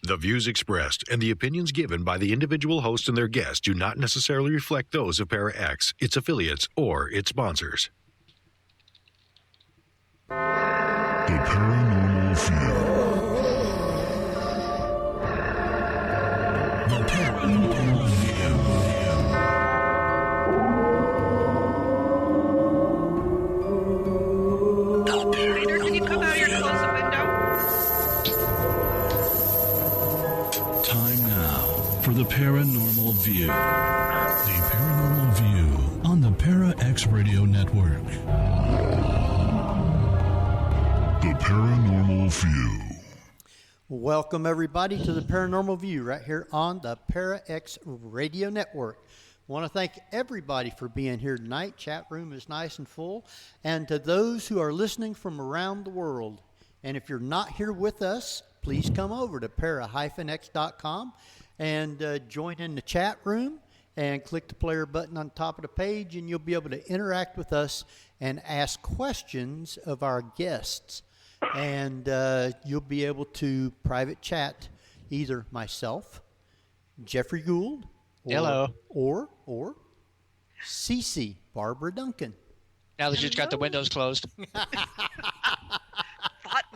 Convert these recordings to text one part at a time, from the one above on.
The views expressed and the opinions given by the individual host and their guests do not necessarily reflect those of Para-X, its affiliates, or its sponsors. The Paranormal View. The Paranormal View. Peter, can you come out here and close the window? Time now for the Paranormal View. The Paranormal View on the Para-X Radio Network. The Paranormal View. Welcome, everybody, to the Paranormal View right here on the Para-X Radio Network. I want to thank everybody for being here tonight. Chat room is nice and full. And to those who are listening from around the world, and if you're not here with us, please come over to para-x.com and join in the chat room and click the player button on top of the page, and you'll be able to interact with us and ask questions of our guests. And you'll be able to private chat either myself, Jeffrey Gould, hello, or Cece, Barbara Duncan. Now that you've got the windows closed. Thought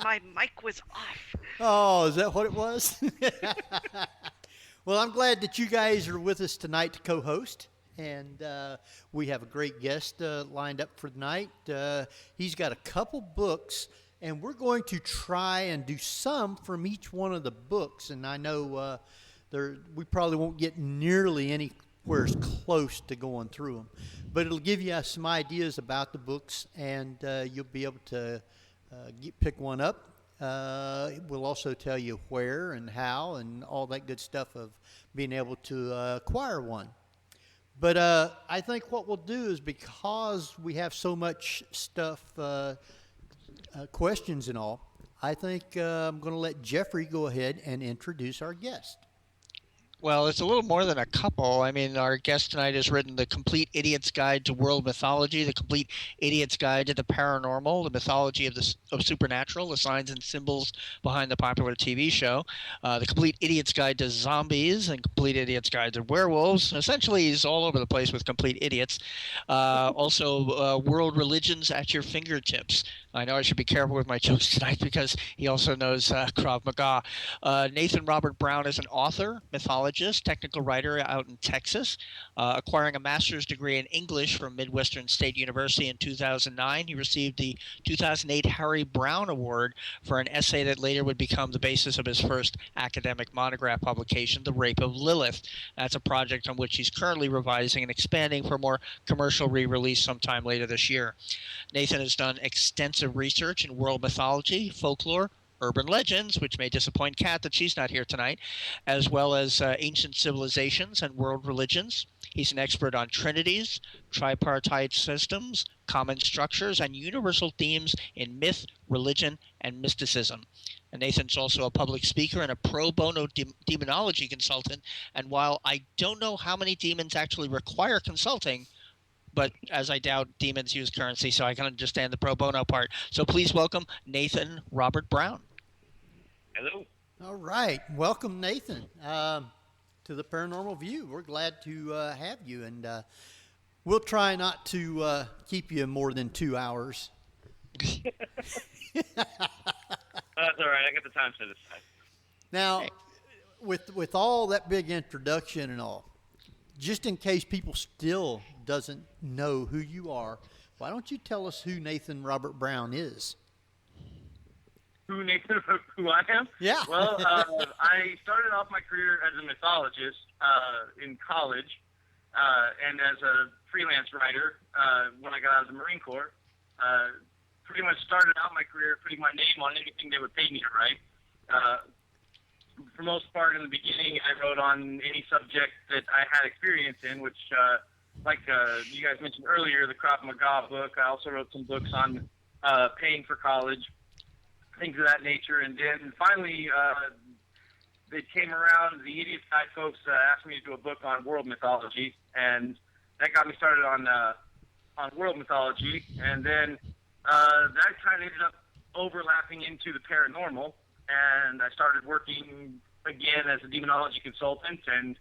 my mic was off. Oh, is that what it was? Well, I'm glad that you guys are with us tonight to co-host. And we have a great guest lined up for tonight. He's got a couple books, and we're going to try and do some from each one of the books. And I know we probably won't get nearly anywhere as close to going through them. But it'll give you some ideas about the books, and you'll be able to pick one up. We'll also tell you where and how and all that good stuff of being able to acquire one. But I think what we'll do is, because we have so much stuff, questions and all, I think I'm going to let Jeffrey go ahead and introduce our guest. Well, it's a little more than a couple. I mean, our guest tonight has written The Complete Idiot's Guide to World Mythology, The Complete Idiot's Guide to the Paranormal, The Mythology of Supernatural, The Signs and Symbols Behind the Popular TV Show, The Complete Idiot's Guide to Zombies, and Complete Idiot's Guide to Werewolves. Essentially, he's all over the place with complete idiots. Also, World Religions at Your Fingertips. I know I should be careful with my jokes tonight because he also knows Krav Maga. Nathan Robert Brown is an author, mythologist, technical writer out in Texas, acquiring a master's degree in English from Midwestern State University in 2009. He received the 2008 Harry Brown Award for an essay that later would become the basis of his first academic monograph publication, The Rape of Lilith. That's a project on which he's currently revising and expanding for more commercial re-release sometime later this year. Nathan has done extensive research in world mythology, folklore, urban legends, which may disappoint Kat that she's not here tonight, as well as ancient civilizations and world religions. He's an expert on trinities, tripartite systems, common structures, and universal themes in myth, religion, and mysticism. And Nathan's also a public speaker and a pro bono demonology consultant. And while I don't know how many demons actually require consulting, but as I doubt demons use currency, so I can understand the pro bono part. So please welcome Nathan Robert Brown. Hello. All right. Welcome, Nathan, to the Paranormal View. We're glad to have you, and we'll try not to keep you more than 2 hours. That's all right. I got the time set aside. Now, with all that big introduction and all, just in case people still doesn't know who you are, why don't you tell us who Nathan Robert Brown is? Who I am? Yeah. Well, I started off my career as a mythologist in college, and as a freelance writer when I got out of the Marine Corps. Pretty much started out my career putting my name on anything they would pay me to write. For most part, in the beginning, I wrote on any subject that I had experience in, which, like you guys mentioned earlier, the Krav Maga book. I also wrote some books on paying for college, things of that nature. And then finally, they came around, the Idiot Guide folks asked me to do a book on world mythology, and that got me started on world mythology. And then that kind of ended up overlapping into the paranormal, and I started working again in as a demonology consultant, and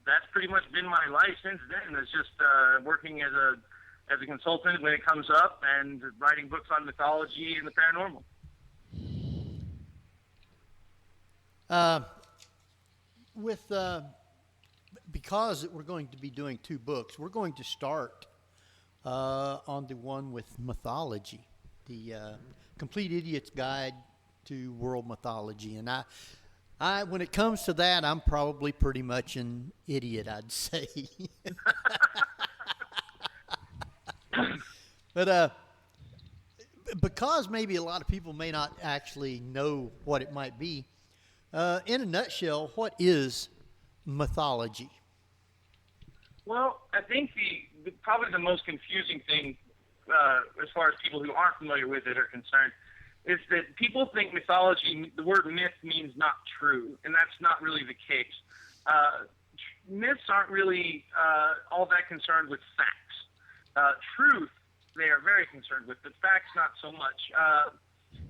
that's pretty much been my life since then. It's just working as a consultant when it comes up, and writing books on mythology and the paranormal. Because we're going to be doing 2 books, we're going to start on the one with mythology, the Complete Idiot's Guide to World Mythology. And I, when it comes to that, I'm probably pretty much an idiot, I'd say. But because maybe a lot of people may not actually know what it might be, in a nutshell, what is mythology? Well, I think probably the most confusing thing, as far as people who aren't familiar with it are concerned, is that people think mythology, the word myth means not true, and that's not really the case. Myths aren't really all that concerned with facts. Truth, they are very concerned with, but facts not so much.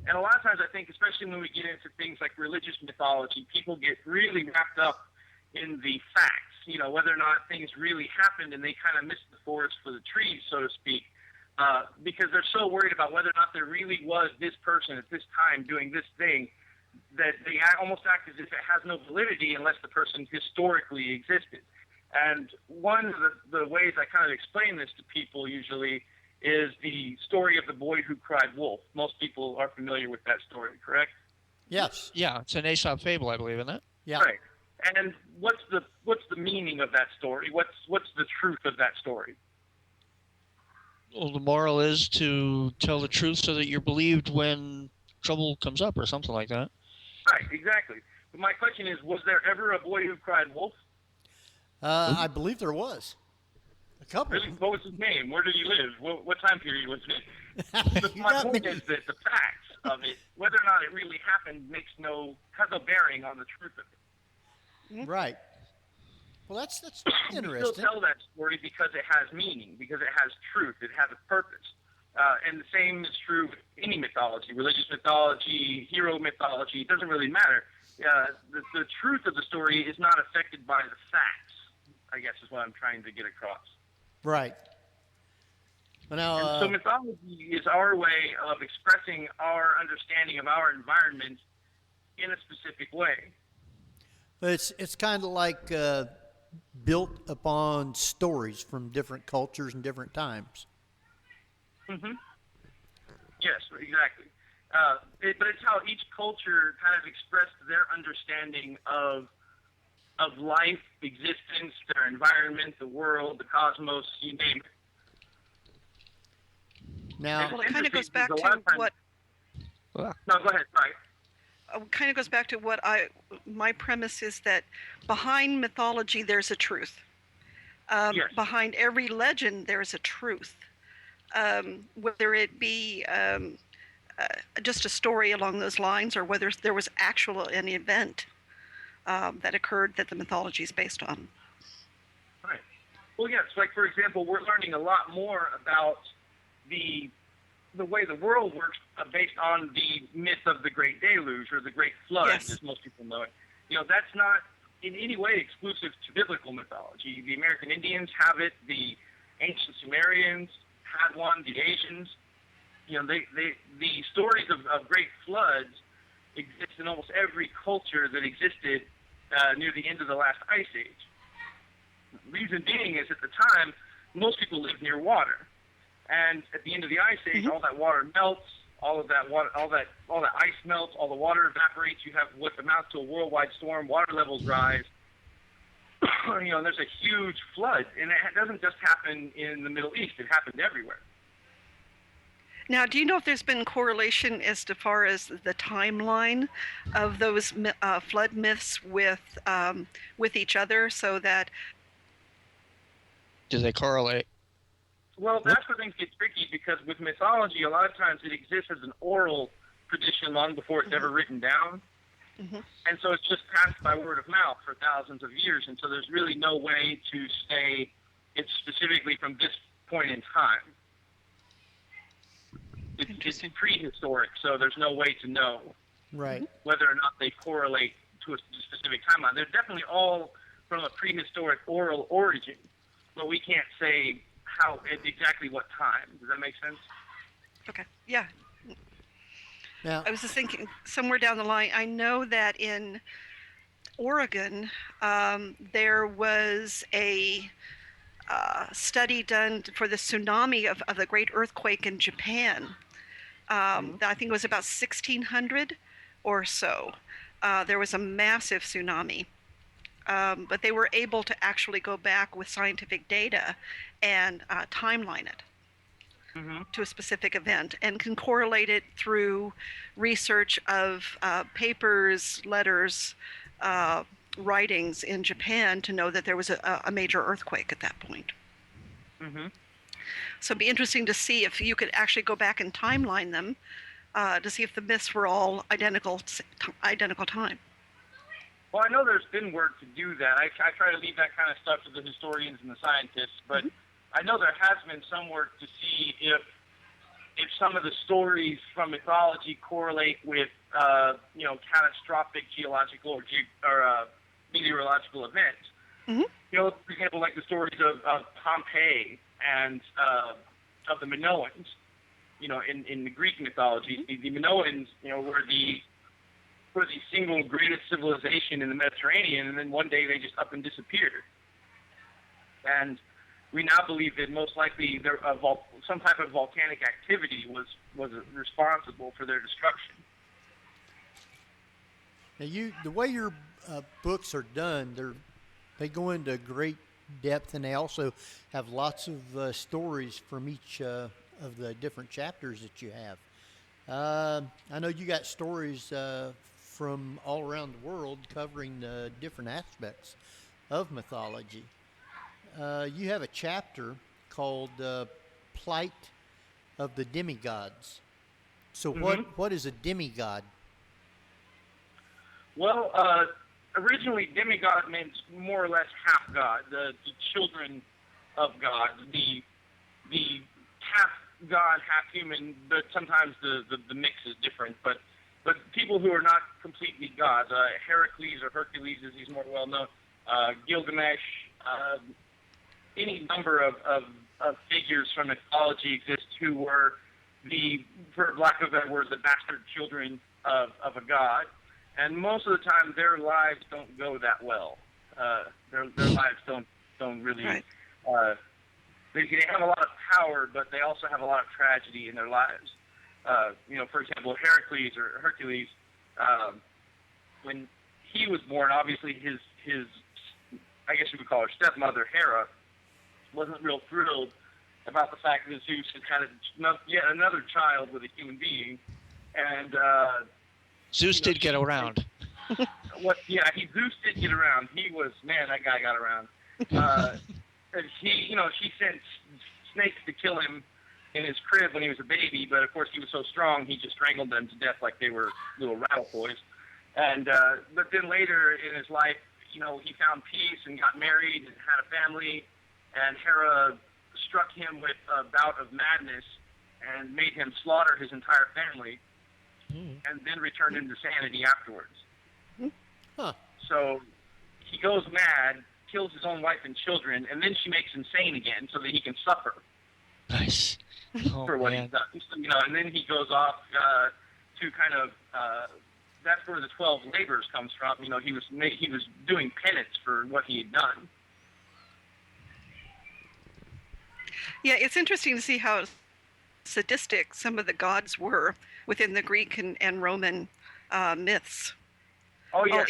And a lot of times I think, especially when we get into things like religious mythology, people get really wrapped up in the facts, whether or not things really happened, and they kind of miss the forest for the trees, so to speak, because they're so worried about whether or not there really was this person at this time doing this thing, that they almost act as if it has no validity unless the person historically existed. And one of the ways I kind of explain this to people usually is the story of the boy who cried wolf. Most people are familiar with that story, correct? Yes. Yeah, it's an Aesop fable, I believe, isn't it? Yeah. Right. And what's the meaning of that story? What's the truth of that story? Well, the moral is to tell the truth so that you're believed when trouble comes up or something like that. Right, exactly. But my question is, was there ever a boy who cried wolf? I believe there was. A couple. Really? What was his name? Where did he live? What time period was it in? But my point is that the facts of it, whether or not it really happened, has no bearing on the truth of it. Right. Well, that's interesting. We still tell that story because it has meaning, because it has truth, it has a purpose. And the same is true with any mythology, religious mythology, hero mythology. It doesn't really matter. The truth of the story is not affected by the facts, I guess is what I'm trying to get across. Right. Well, now, so mythology is our way of expressing our understanding of our environment in a specific way. It's kind of like built upon stories from different cultures and different times. Mm-hmm. Yes, exactly. But it's how each culture kind of expressed their understanding of life, existence, their environment, the world, the cosmos, you name it. Now, Well, it kind of goes back to what. No, go ahead. Sorry. Kind of goes back to what my premise is that behind mythology there's a truth. Yes. Behind every legend there's a truth. Whether it be just a story along those lines, or whether there was an event that occurred that the mythology is based on. Right. Well, yes. Like, for example, we're learning a lot more about the way the world works based on the myth of the Great Deluge, or the Great Flood, Yes. as most people know it. That's not in any way exclusive to biblical mythology. The American Indians have it. The ancient Sumerians had one. The Asians. The stories of great floods exist in almost every culture that existed near the end of the last ice age. Reason being is, at the time, most people lived near water. And at the end of the ice age, all that water melts, all that ice melts, all the water evaporates. You have what amounts to a worldwide storm. Water levels rise. There's a huge flood, and it doesn't just happen in the Middle East. It happened everywhere. Now, do you know if there's been correlation as far as the timeline of those flood myths with each other, so that? Do they correlate? Well, that's where things get tricky, because with mythology, a lot of times it exists as an oral tradition long before it's ever written down. Mm-hmm. And so it's just passed by word of mouth for thousands of years. And so there's really no way to say it's specifically from this point in time. It's prehistoric, so there's no way to know. Right. whether or not they correlate to a specific timeline. They're definitely all from a prehistoric oral origin, but we can't say how exactly what time. Does that make sense? Okay. Yeah. Now, I was just thinking somewhere down the line, I know that in Oregon, there was a study done for the tsunami of the great earthquake in Japan. I think it was about 1600 or so. There was a massive tsunami. But they were able to actually go back with scientific data and timeline it to a specific event, and can correlate it through research of papers, letters, writings in Japan to know that there was a major earthquake at that point. So it'd be interesting to see if you could actually go back and timeline them to see if the myths were all identical time. Well, I know there's been work to do that. I try to leave that kind of stuff to the historians and the scientists, but I know there has been some work to see if some of the stories from mythology correlate with catastrophic geological or meteorological events. For example, like the stories of Pompeii and of the Minoans. In the Greek mythology, the Minoans, were the single greatest civilization in the Mediterranean, and then one day they just up and disappeared. And we now believe that most likely some type of volcanic activity was responsible for their destruction. Now, the way your books are done, they go into great depth, and they also have lots of stories from each of the different chapters that you have. I know you got stories from all around the world covering different aspects of mythology. You have a chapter called Plight of the Demigods. So what is a demigod? Well, originally demigod meant more or less half god, the children of God, the half god, half human, but sometimes the mix is different. But people who are not completely gods, Heracles or Hercules, as he's more well known, Gilgamesh, any number of figures from mythology exist who were for lack of a better word, the bastard children of a god. And most of the time, their lives don't go that well. Their lives don't really. Right. They have a lot of power, but they also have a lot of tragedy in their lives. For example, Hercules, when he was born, obviously his I guess you would call her stepmother, Hera, wasn't real thrilled about the fact that Zeus had had yet another child with a human being, and Zeus did get around. Zeus did get around. That guy got around. And she sent snakes to kill him in his crib when he was a baby, but of course he was so strong he just strangled them to death like they were little rattle toys. And but then later in his life, he found peace and got married and had a family, and Hera struck him with a bout of madness and made him slaughter his entire family, and then returned him to sanity afterwards. So he goes mad, kills his own wife and children, and then she makes him sane again so that he can suffer. Nice. For what he's done. And then he goes off to kind of that's where the 12 labors comes from. He was doing penance for what he had done. Yeah, it's interesting to see how sadistic some of the gods were within the Greek and Roman myths. Oh yeah.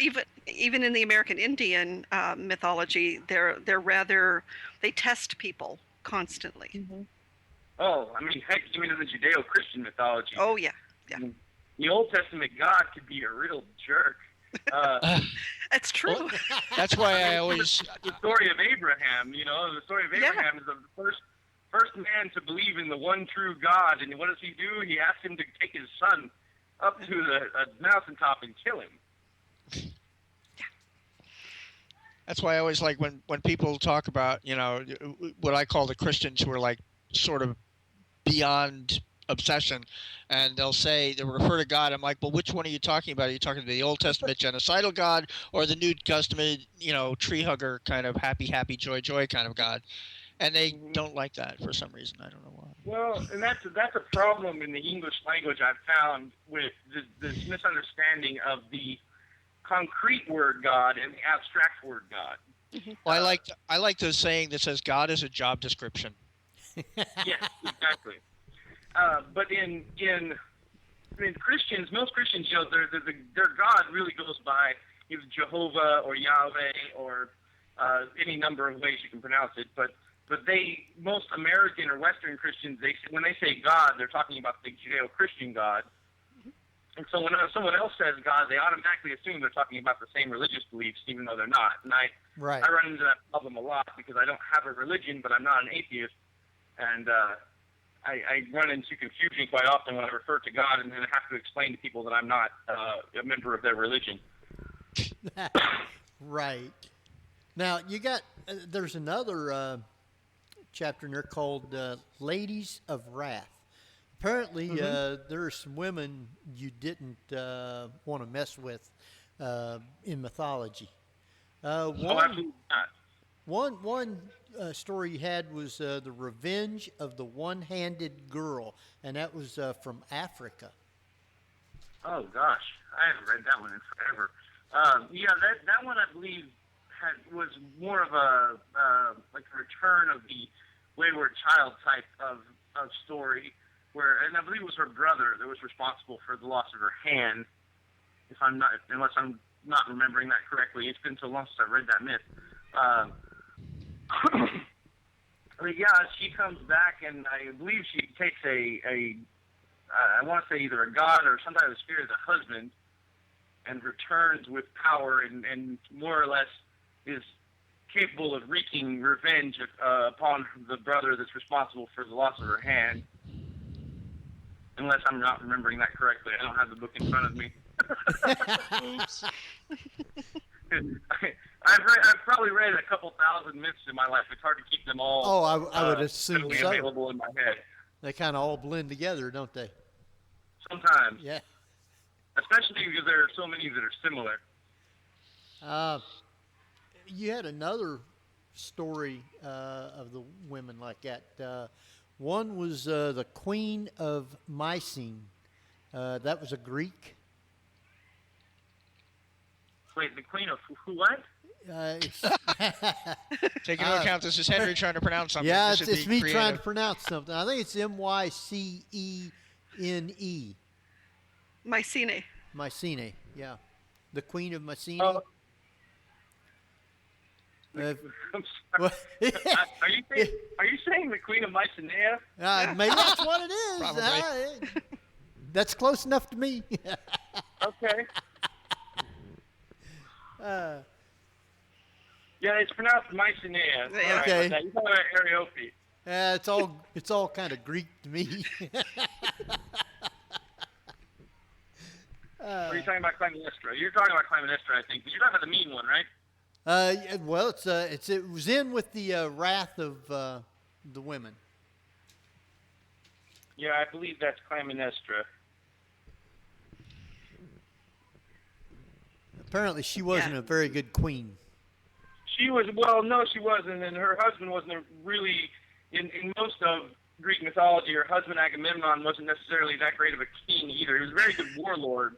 Even in the American Indian mythology, they test people constantly. Oh, heck, even in the Judeo-Christian mythology. Oh yeah. The Old Testament God could be a real jerk. That's true. Well, that's why I always the story of Abraham. The story of Abraham is the first man to believe in the one true God, and what does he do? He asks him to take his son up to the mountaintop and kill him. That's why I always like when people talk about what I call the Christians who are like sort of beyond obsession, and they'll refer to God. I'm like, well, which one are you talking about? Are you talking about the Old Testament genocidal God or the New Testament, tree hugger kind of happy, happy, joy, joy kind of God? And they don't like that for some reason. I don't know why. Well, and that's a problem in the English language I've found with this misunderstanding of the concrete word God and the abstract word God. Well, I like the saying that says God is a job description. Yes, exactly. But in Christians, most Christians, their God really goes by either Jehovah or Yahweh or any number of ways you can pronounce it. But most American or Western Christians, when they say God, they're talking about the Judeo-Christian God. And so when someone else says God, they automatically assume they're talking about the same religious beliefs, even though they're not. And I run into that problem a lot because I don't have a religion, but I'm not an atheist. And I run into confusion quite often when I refer to God, and then I have to explain to people that I'm not a member of their religion. Right. Now, you got, there's another chapter in there called Ladies of Wrath. Apparently, there are some women you didn't want to mess with in mythology. Absolutely not. One story you had was the Revenge of the One-Handed Girl, and that was from Africa. Oh gosh, I haven't read that one in forever. That one I believe was more of a like a return of the wayward child type of story, and I believe it was her brother that was responsible for the loss of her hand. Unless I'm not remembering that correctly, it's been so long since I read that myth. But yeah, she comes back, and I believe she takes I want to say either a god or some type of spirit as a husband, and returns with power and more or less is capable of wreaking revenge upon the brother that's responsible for the loss of her hand. Unless I'm not remembering that correctly. I don't have the book in front of me. Oops. I've probably read a couple thousand myths in my life. It's hard to keep them all. Oh, I would assume so. Available in my head. They kind of all blend together, don't they? Sometimes. Yeah. Especially because there are so many that are similar. You had another story of the women like that. One was the Queen of Mycenae. That was a Greek. Wait, the Queen of who? What? Take into account this is Henry trying to pronounce something. Yeah, This it's should me be trying to creative. pronounce something. I think it's Mycene. Mycenae. Mycenae, yeah. The Queen of Mycenae. Oh. Uh, I'm well, sorry. Are you saying the Queen of Mycenae? maybe that's what it is. Probably. That's close enough to me. Okay. Yeah, it's pronounced Mycenae. Yeah. Okay. You're talking about Ariope. It's all kind of Greek to me. Or are you talking about Clytemnestra? You're talking about Clytemnestra, I think. But you're talking about the mean one, right? Well, it was in with the wrath of the women. Yeah, I believe that's Clytemnestra. Apparently, she wasn't a very good queen. She was, no, she wasn't, and her husband wasn't really, in most of Greek mythology, her husband Agamemnon wasn't necessarily that great of a king either. He was a very good warlord,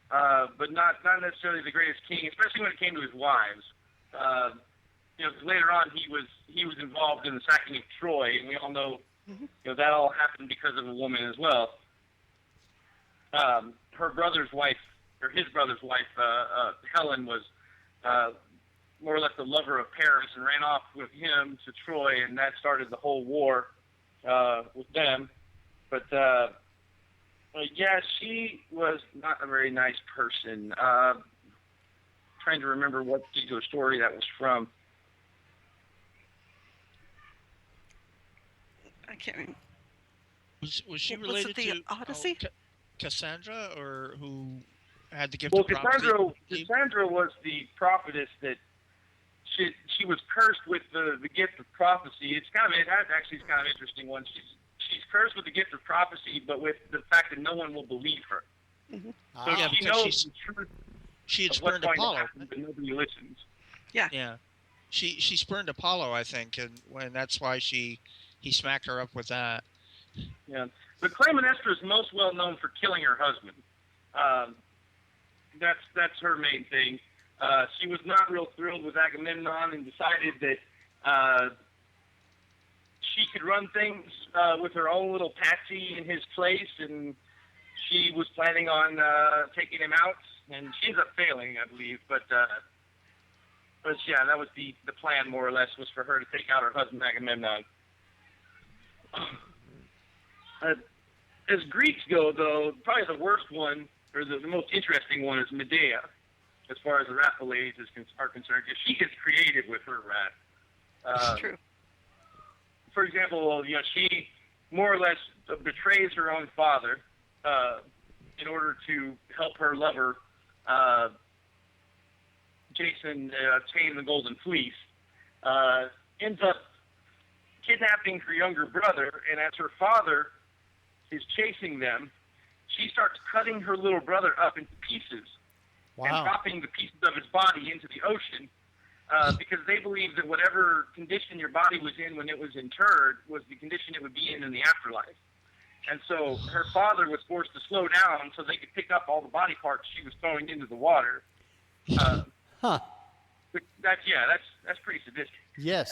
but not necessarily the greatest king, especially when it came to his wives. Later on he was involved in the sacking of Troy, and we all know, that all happened because of a woman as well. Her brother's wife, or his brother's wife, Helen, was more or less the lover of Paris and ran off with him to Troy, and that started the whole war with them. But yeah, she was not a very nice person. Trying to remember what particular story that was from. I can't remember. Was she Was it related the to Odyssey? Cassandra, or who had the gift Well, of prophecy? Cassandra was the prophetess that she was cursed with the gift of prophecy. It's kind of an interesting one. she's cursed with the gift of prophecy, but with the fact that no one will believe her. Mm-hmm. So Yeah, she because knows the truth she had of what's spurned going to Apollo. happen, but nobody listens. Yeah, she spurned Apollo, I think, and that's why he smacked her up with that. Yeah, but Clytemnestra is most well known for killing her husband. That's her main thing. She was not real thrilled with Agamemnon and decided that she could run things with her own little patsy in his place, and she was planning on taking him out, and she ended up failing, I believe. But yeah, that was the plan, more or less, was for her to take out her husband Agamemnon. As Greeks go, though, probably the worst one, or the most interesting one, is Medea, as far as the wrathful ladies are concerned, because she gets creative with her wrath. It's true. For example, she more or less betrays her own father in order to help her lover, Jason, obtain the Golden Fleece. Ends up kidnapping her younger brother, and as her father is chasing them, she starts cutting her little brother up into pieces and dropping the pieces of his body into the ocean because they believe that whatever condition your body was in when it was interred was the condition it would be in the afterlife. And so her father was forced to slow down so they could pick up all the body parts she was throwing into the water. That's pretty sadistic. Yes.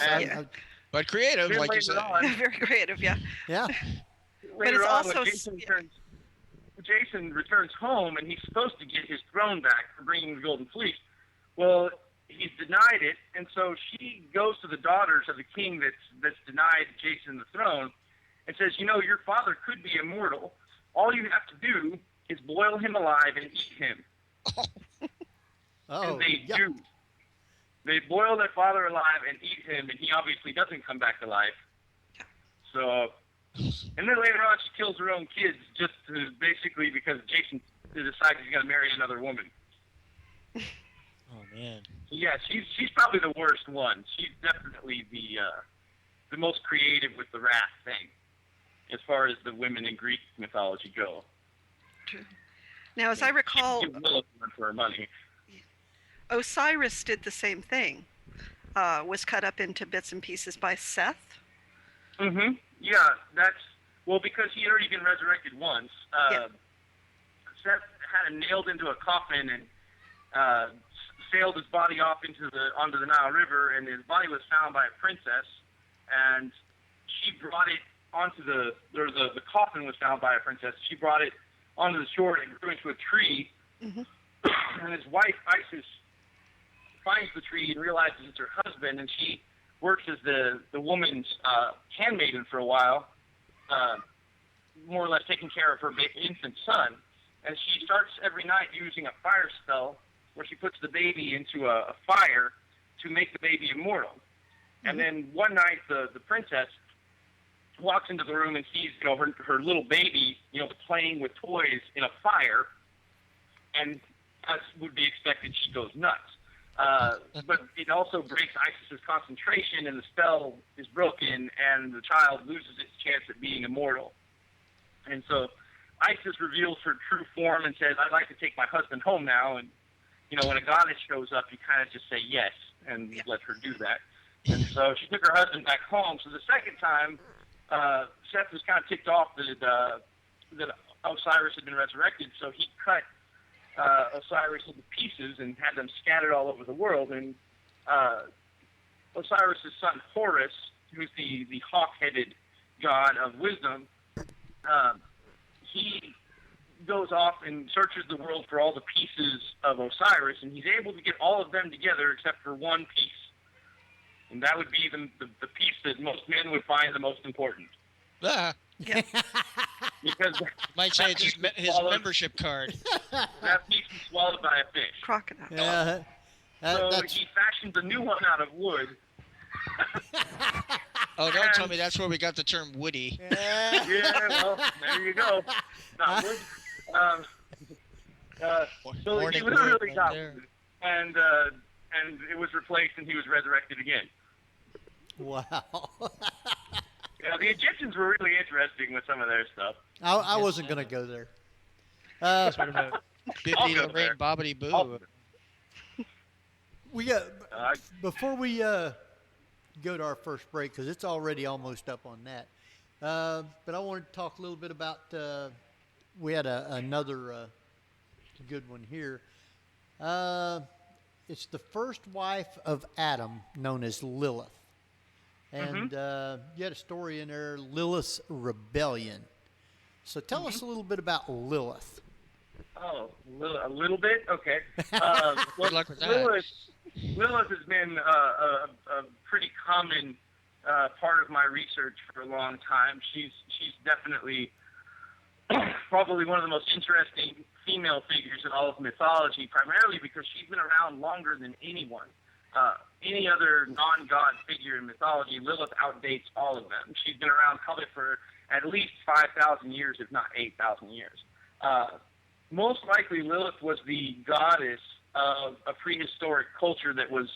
But creative, Then like you later said. on- Very creative, yeah. Yeah. But Later it's on, also when Jason returns home, and he's supposed to get his throne back for bringing the Golden Fleece. Well, he's denied it, and so she goes to the daughters of the king that's denied Jason the throne, and says, your father could be immortal. All you have to do is boil him alive and eat him. And they do. They boil their father alive and eat him, and he obviously doesn't come back to life. So, and then later on, she kills her own kids just basically because Jason decides he's going to marry another woman. Oh man. Yeah, she's probably the worst one. She's definitely the most creative with the wrath thing, as far as the women in Greek mythology go. Now, as I recall, She will for her money. Osiris did the same thing. Was cut up into bits and pieces by Seth. Mm-hmm. Yeah, because he had already been resurrected once. Seth had him nailed into a coffin and sailed his body off onto the Nile River, and his body was found by a princess, and she brought it onto the coffin was found by a princess. She brought it onto the shore and it grew into a tree. Mm-hmm. And his wife Isis finds the tree and realizes it's her husband, and she works as the woman's handmaiden for a while, more or less taking care of her infant son. And she starts every night using a fire spell where she puts the baby into a fire to make the baby immortal. Mm-hmm. And then one night the princess walks into the room and sees her little baby playing with toys in a fire, and as would be expected, she goes nuts. But it also breaks Isis's concentration, and the spell is broken, and the child loses its chance at being immortal. And so Isis reveals her true form and says, "I'd like to take my husband home now." And when a goddess shows up, you kind of just say yes and let her do that. And so she took her husband back home. So the second time, Seth was kind of ticked off that Osiris had been resurrected, so he cut Osiris into pieces and had them scattered all over the world. And Osiris' son Horus, who's the hawk-headed god of wisdom, he goes off and searches the world for all the pieces of Osiris, and he's able to get all of them together except for one piece. And that would be the piece that most men would find the most important. Yeah. Because might say it's his membership card. That piece is swallowed by a fish. Crocodile. Yeah. So he fashions a new one out of wood. Oh, don't tell me that's where we got the term woody. Yeah, well, there you go. Not wood. So he literally got wood. And it was replaced, and he was resurrected again. Wow. Yeah, the Egyptians were really interesting with some of their stuff. I wasn't going to go there. Sort of a I'll bibbidi go Lorraine there. bobbidi boo. We got Uh, before we go to our first break, because it's already almost up on that. But I wanted to talk a little bit about. We had another good one here. It's the first wife of Adam, known as Lilith, and you had a story in there, Lilith's rebellion. So tell us a little bit about Lilith. Oh, a little bit? Okay. Well, Good luck with that. Lilith has been a pretty common part of my research for a long time. She's definitely probably one of the most interesting female figures in all of mythology, primarily because she's been around longer than anyone. Any other non-god figure in mythology, Lilith outdates all of them. She's been around probably for at least 5,000 years, if not 8,000 years. Most likely, Lilith was the goddess of a prehistoric culture that was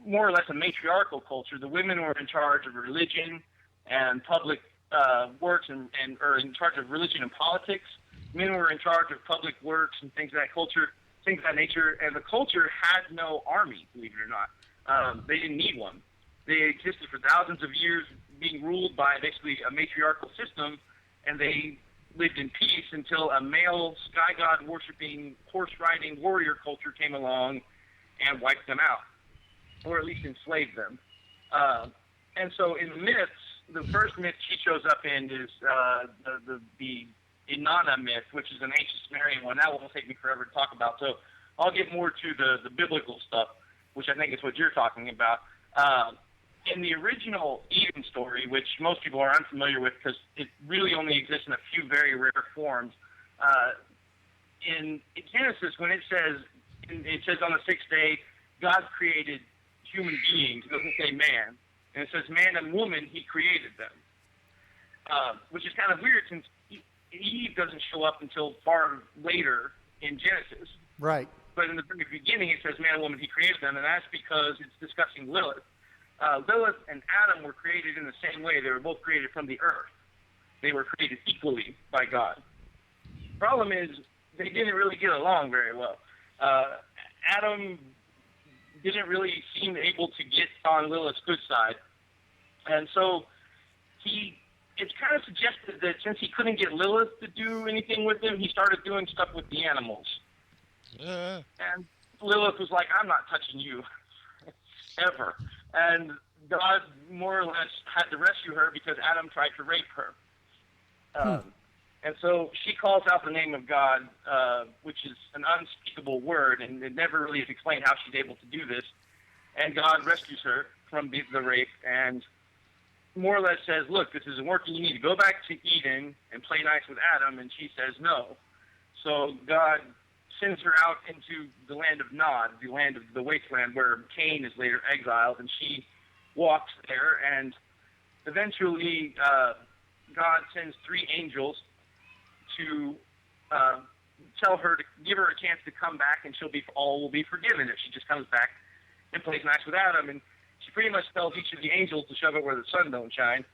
more or less a matriarchal culture. The women were in charge of religion and public works or in charge of religion and politics. Men were in charge of public works and things of that nature. And the culture had no army, believe it or not. They didn't need one. They existed for thousands of years, being ruled by basically a matriarchal system, and they lived in peace until a male sky god worshipping, horse riding warrior culture came along and wiped them out, or at least enslaved them. And so in the myths, the first myth she shows up in is the Inanna myth, which is an ancient Sumerian one. That won't take me forever to talk about. So I'll get more to the biblical stuff, which I think is what you're talking about. In the original Eden story, which most people are unfamiliar with because it really only exists in a few very rare forms, in Genesis, when it says on the sixth day, God created human beings. It doesn't say man. And it says man and woman, he created them, which is kind of weird since Eve doesn't show up until far later in Genesis. Right. But in the very beginning, it says man and woman, he created them, and that's because it's discussing Lilith. Lilith and Adam were created in the same way. They were both created from the earth. They were created equally by God. Problem is, they didn't really get along very well. Adam didn't really seem able to get on Lilith's good side. And so it's kind of suggested that since he couldn't get Lilith to do anything with him, he started doing stuff with the animals. And Lilith was like, I'm not touching you ever. And God more or less had to rescue her because Adam tried to rape her. And so she calls out the name of God, which is an unspeakable word, and it never really is explained how she's able to do this. And God rescues her from the rape and more or less says, look, this isn't working. You need to go back to Eden and play nice with Adam. And she says no. So God sends her out into the land of Nod, the land of the wasteland where Cain is later exiled, and she walks there, and eventually God sends 3 angels to tell her to give her a chance to come back, and all will be forgiven if she just comes back and plays nice with Adam. And she pretty much tells each of the angels to shove it where the sun don't shine.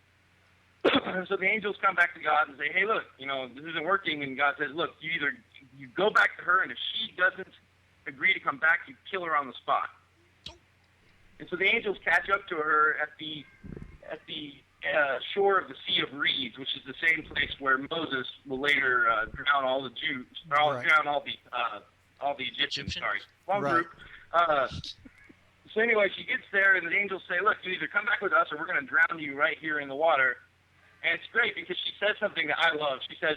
So the angels come back to God and say, hey, look, this isn't working. And God says, look, you go back to her, and if she doesn't agree to come back, you kill her on the spot. And so the angels catch up to her at the shore of the Sea of Reeds, which is the same place where Moses will later drown all the Jews, or drown all the Egyptians. Sorry, wrong group. So anyway, she gets there, and the angels say, look, you either come back with us, or we're going to drown you right here in the water. And it's great because she says something that I love. She says,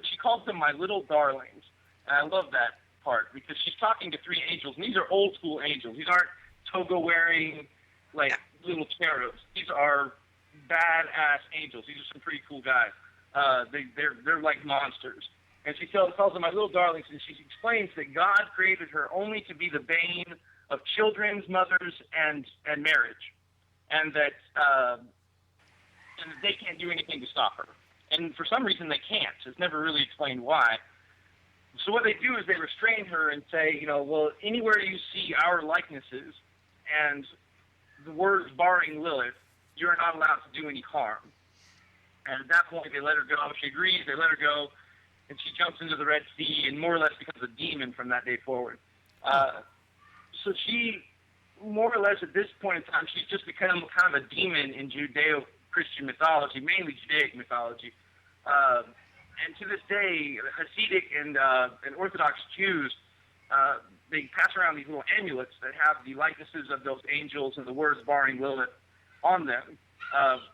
she calls them my little darlings. And I love that part because she's talking to 3 angels, and these are old school angels. These aren't toga-wearing, little cherubs. These are badass angels. These are some pretty cool guys. They're like monsters. And she calls them my little darlings, and she explains that God created her only to be the bane of children's mothers and marriage, and that they can't do anything to stop her. And for some reason they can't. It's never really explained why. So what they do is they restrain her and say, well, anywhere you see our likenesses and the words barring Lilith, you're not allowed to do any harm. And at that point, they let her go. She agrees. They let her go, and she jumps into the Red Sea and more or less becomes a demon from that day forward. So she, more or less at this point in time, she's just become kind of a demon in Judeo-Christian mythology, mainly Judaic mythology. And to this day, Hasidic and Orthodox Jews, they pass around these little amulets that have the likenesses of those angels and the words barring Lilith on them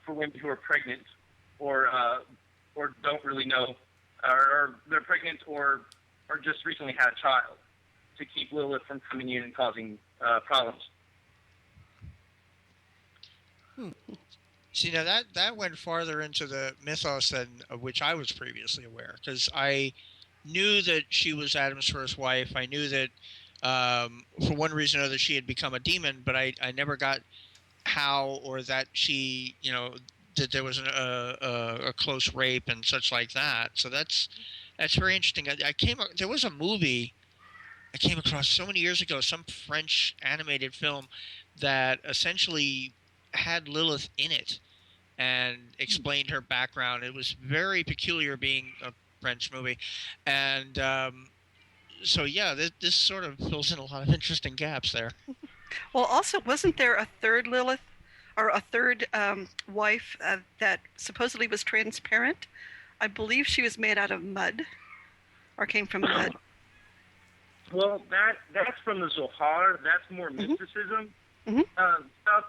for women who are pregnant or don't really know, or they're pregnant or just recently had a child, to keep Lilith from coming in and causing problems. See, now that went farther into the mythos than of which I was previously aware, because I knew that she was Adam's first wife. I knew that for one reason or another she had become a demon, but I never got how, or that she, that there was a close rape and such like that. So that's very interesting. There was a movie I came across so many years ago, some French animated film that essentially had Lilith in it and explained her background. It was very peculiar, being a French movie. And so, yeah, this sort of fills in a lot of interesting gaps there. Well, also, wasn't there a third Lilith, or a third wife that supposedly was transparent? I believe she was made out of mud, or came from mud. Well, that's from the Zohar. That's more mysticism. Stuff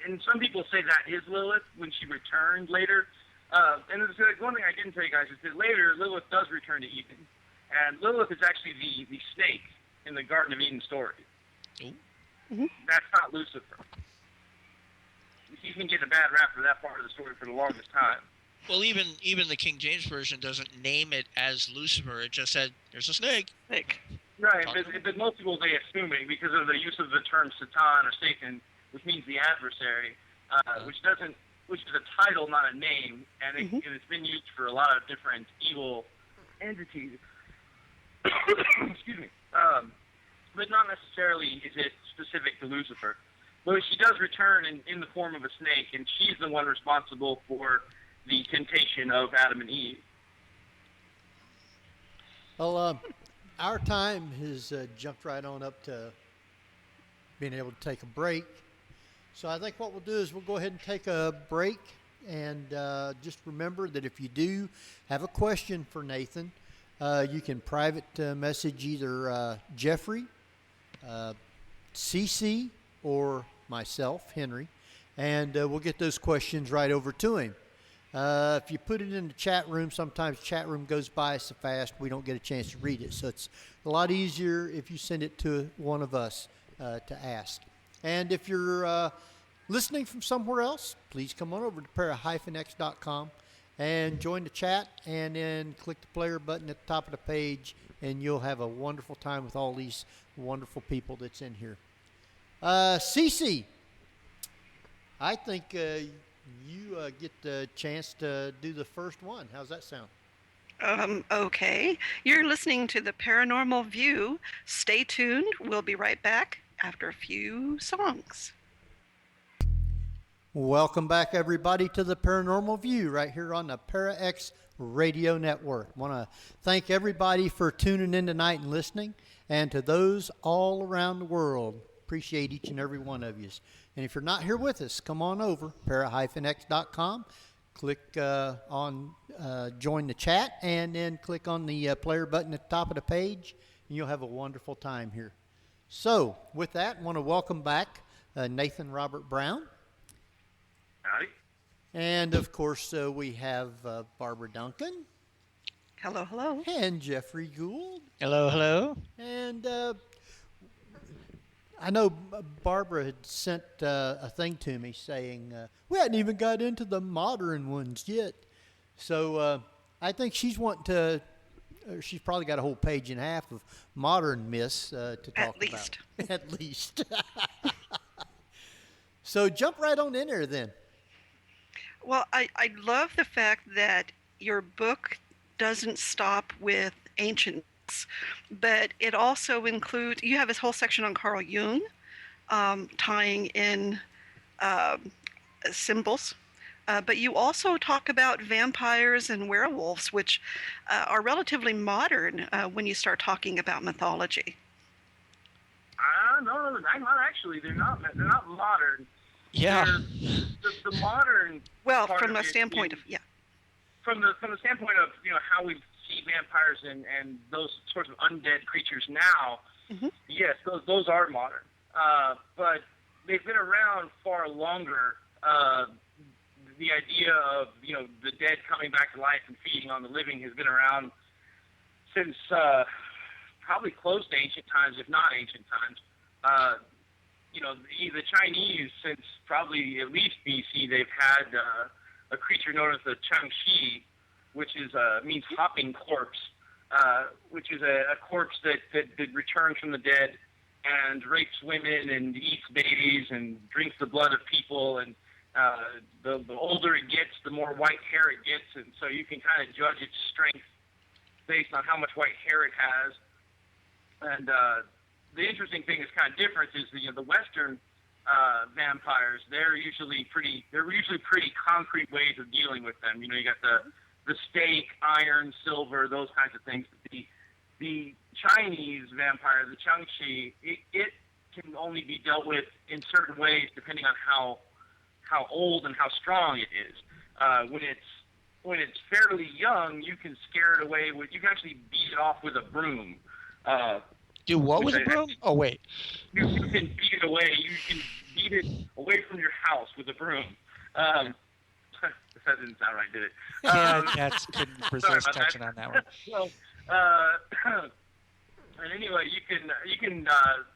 and some people say that is Lilith when she returned later. And there's one thing I didn't tell you guys is that later Lilith does return to Eden. And Lilith is actually the snake in the Garden of Eden story. That's not Lucifer. He's been getting a bad rap for that part of the story for the longest time. Well, even the King James Version doesn't name it as Lucifer. It just said, there's a snake. Right, but most people, they assume it because of the use of the term Satan or Satan, which means the adversary, which is a title, not a name, and it's been used for a lot of different evil entities. Excuse me. But not necessarily is it specific to Lucifer. But she does return in the form of a snake, and she's the one responsible for the temptation of Adam and Eve. Well, our time has jumped right on up to being able to take a break. So I think what we'll do is we'll go ahead and take a break. And just remember that if you do have a question for Nathan, you can private message either Jeffrey, CC, or myself, Henry, and we'll get those questions right over to him. If you put it in the chat room, sometimes chat room goes by so fast we don't get a chance to read it. So it's a lot easier if you send it to one of us to ask. And if you're listening from somewhere else, please come on over to para-x.com and join the chat, and then click the player button at the top of the page, and you'll have a wonderful time with all these wonderful people that's in here. Cece, I think you get the chance to do the first one. How's that sound? Okay. You're listening to the Paranormal View. Stay tuned. We'll be right back after a few songs. Welcome back, everybody, to the Paranormal View right here on the Para-X Radio Network. I want to thank everybody for tuning in tonight and listening, and to those all around the world. Appreciate each and every one of you. And if you're not here with us, come on over, para-x.com, click on join the chat, and then click on the player button at the top of the page, and you'll have a wonderful time here. So, with that, I want to welcome back Nathan Robert Brown. Howdy. And, of course, we have Barbara Duncan. Hello, hello. And Jeffrey Gould. Hello, hello. And I know Barbara had sent a thing to me saying, we hadn't even got into the modern ones yet. So I think she's wanting to, she's probably got a whole page and a half of modern myths to talk about. At least. So jump right on in there then. Well, I love the fact that your book doesn't stop with ancient myths, but it also includes, you have this whole section on Carl Jung, tying in symbols. But you also talk about vampires and werewolves, which are relatively modern when you start talking about mythology. No, not actually. They're not modern. Yeah. The modern. Well, part from of a it standpoint is- of, yeah. From the standpoint of how we see vampires and those sorts of undead creatures now, yes, those are modern. But they've been around far longer. The idea of the dead coming back to life and feeding on the living has been around since probably close to ancient times, if not ancient times. The Chinese, since probably at least BC, they've had a creature known as the Changxi, which means hopping corpse, which is a corpse that returns from the dead and rapes women and eats babies and drinks the blood of people. And the older it gets, the more white hair it gets, and so you can kind of judge its strength based on how much white hair it has. And the interesting thing is kind of different is the Western vampires. They're usually pretty concrete ways of dealing with them. You got the stake, iron, silver, those kinds of things. The Chinese vampire, the Changxi, it can only be dealt with in certain ways depending on how old and how strong it is. When it's fairly young, you can scare it away you can actually beat it off with a broom. Do what with a broom? Oh, wait. You can beat it away. You can beat it away from your house with a broom. That didn't sound right, did it? Yeah, cats couldn't resist touching on that one. So, and anyway, you can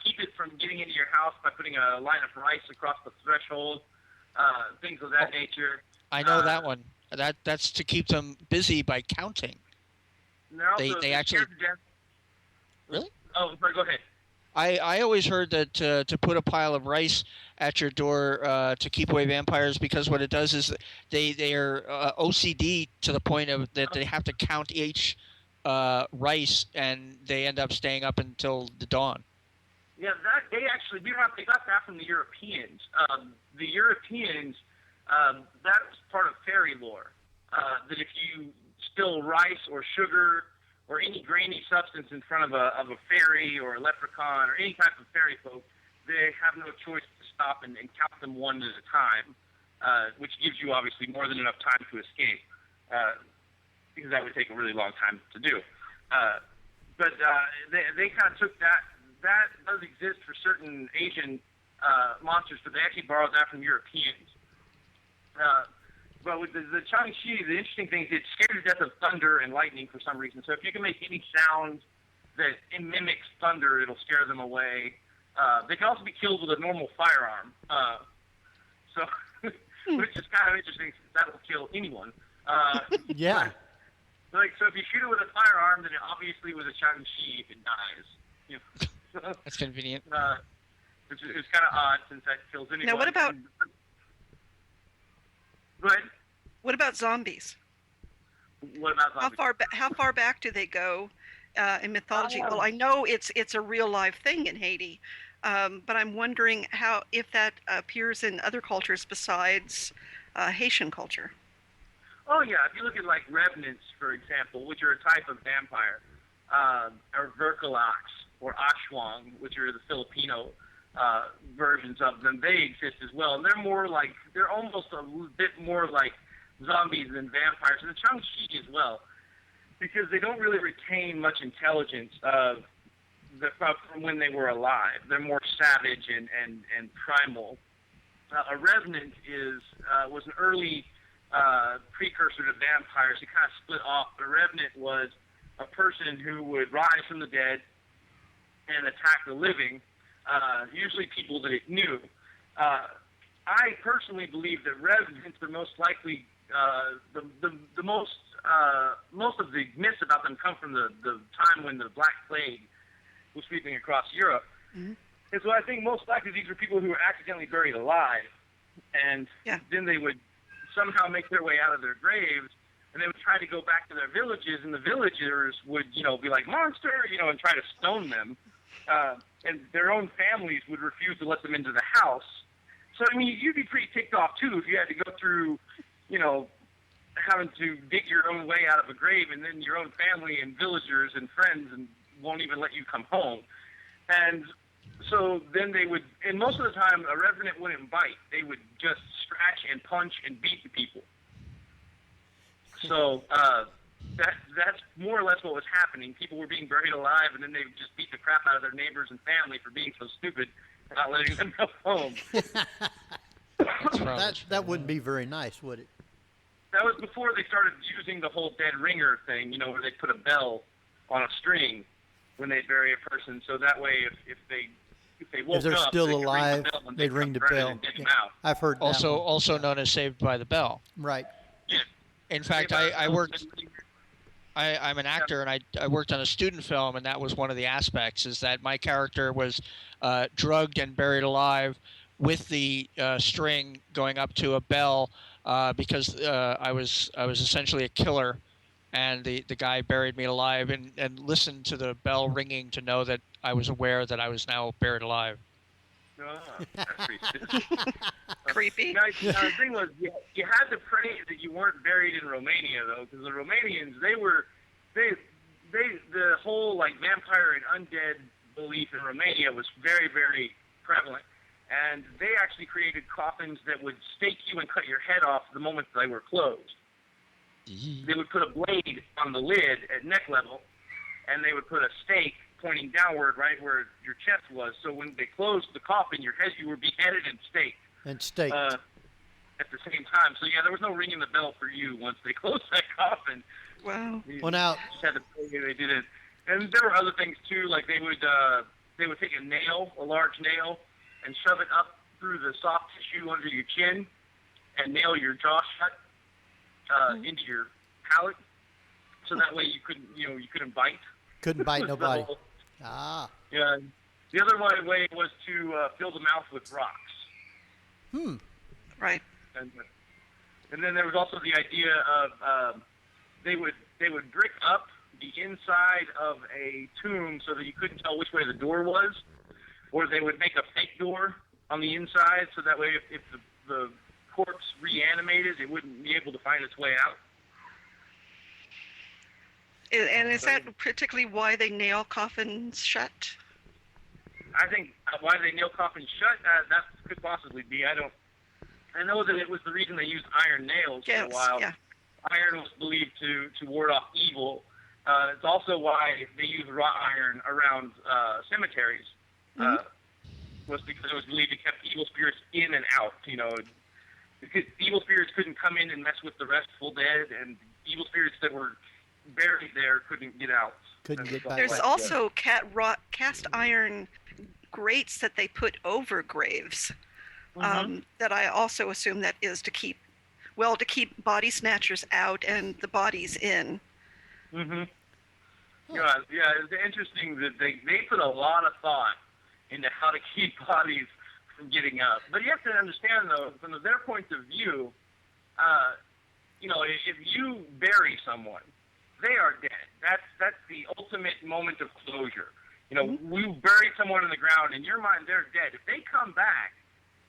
keep it from getting into your house by putting a line of rice across the threshold, things of that nature. I know that one. That's to keep them busy by counting. They actually. Really? Oh, sorry, go ahead. I always heard that to put a pile of rice at your door to keep away vampires, because what it does is they are OCD to the point of that they have to count each rice, and they end up staying up until the dawn. Yeah, they got that from the Europeans. The Europeans, that's part of fairy lore. That if you spill rice or sugar or any grainy substance in front of a fairy or a leprechaun or any type of fairy folk, they have no choice to stop and count them one at a time, which gives you obviously more than enough time to escape, because that would take a really long time to do. But they kind of took that. That does exist for certain Asian monsters, but they actually borrowed that from Europeans. But with the Changxi, the interesting thing is it scares to death of thunder and lightning for some reason. So if you can make any sound that mimics thunder, it'll scare them away. They can also be killed with a normal firearm. Which is kind of interesting since that'll kill anyone. Yeah. So if you shoot it with a firearm, then obviously with a Changxi, it dies. That's convenient. It's kind of odd since that kills anyone. Now, what about? Go ahead. What about zombies? What about zombies? How far back do they go in mythology? Well, I know it's a real live thing in Haiti, but I'm wondering if that appears in other cultures besides Haitian culture. Oh yeah, if you look at like revenants, for example, which are a type of vampire, or Verkalax or Ashwang, which are the Filipino versions of them, they exist as well, and they're almost a bit more like zombies than vampires, and the Changxi as well, because they don't really retain much intelligence from when they were alive. They're more savage and primal. A revenant was an early precursor to vampires. It kind of split off. But a revenant was a person who would rise from the dead and attack the living, usually people that it knew. I personally believe that revenants are most likely most of the myths about them come from the time when the Black Plague was sweeping across Europe. Mm-hmm. And so I think most likely these were people who were accidentally buried alive, and then they would somehow make their way out of their graves, and they would try to go back to their villages, and the villagers would, be like, monster, and try to stone them. And their own families would refuse to let them into the house. So, I mean, you'd be pretty ticked off, too, if you had to go through, having to dig your own way out of a grave, and then your own family and villagers and friends and won't even let you come home. And so then they would, and most of the time, a revenant wouldn't bite. They would just scratch and punch and beat the people. So that's more or less what was happening. People were being buried alive, and then they would just beat the crap out of their neighbors and family for being so stupid and not letting them go home. That wouldn't be very nice, would it? That was before they started using the whole dead ringer thing, where they put a bell on a string when they bury a person, so that way if they woke up, if they're still they alive, they'd ring the bell. Yeah. I've heard that also known as Saved by the Bell. Right. Yeah. In fact, I worked. I'm an actor, and I worked on a student film, and that was one of the aspects. Is that my character was drugged and buried alive with the string going up to a bell because I was essentially a killer. And the guy buried me alive and listened to the bell ringing to know that I was aware that I was now buried alive. That's pretty stupid. Creepy. The thing was, you had to pray that you weren't buried in Romania, though, because the Romanians, the whole, vampire and undead belief in Romania was very, very prevalent. And they actually created coffins that would stake you and cut your head off the moment they were closed. They would put a blade on the lid at neck level, and they would put a stake pointing downward right where your chest was. So when they closed the coffin, you were beheaded and staked. At the same time. So, yeah, there was no ringing the bell for you once they closed that coffin. Wow. Well, now just had to pray they did it. And there were other things, too, like they would take a large nail, and shove it up through the soft tissue under your chin and nail your jaw shut. Into your palate, so that way you couldn't bite. Couldn't bite nobody. Yeah. The other way was to fill the mouth with rocks. Right. And then there was also the idea of they would brick up the inside of a tomb so that you couldn't tell which way the door was, or they would make a fake door on the inside so that way if the corpse reanimated, it wouldn't be able to find its way out. And is that particularly why they nail coffins shut? I think why they nail coffins shut, that could possibly be. I know that it was the reason they used iron nails for a while. Yeah. Iron was believed to ward off evil. It's also why they use wrought iron around cemeteries. Was because it was believed it kept evil spirits in and out. Because evil spirits couldn't come in and mess with the restful dead, and evil spirits that were buried there couldn't get out. Couldn't get back. There's also cast iron grates that they put over graves. That I also assume that is to keep body snatchers out and the bodies in. Yeah, it's interesting that they put a lot of thought into how to keep bodies from getting up. But you have to understand, though, from their point of view, if you bury someone, they are dead. That's the ultimate moment of closure. We buried someone in the ground. In your mind, they're dead. If they come back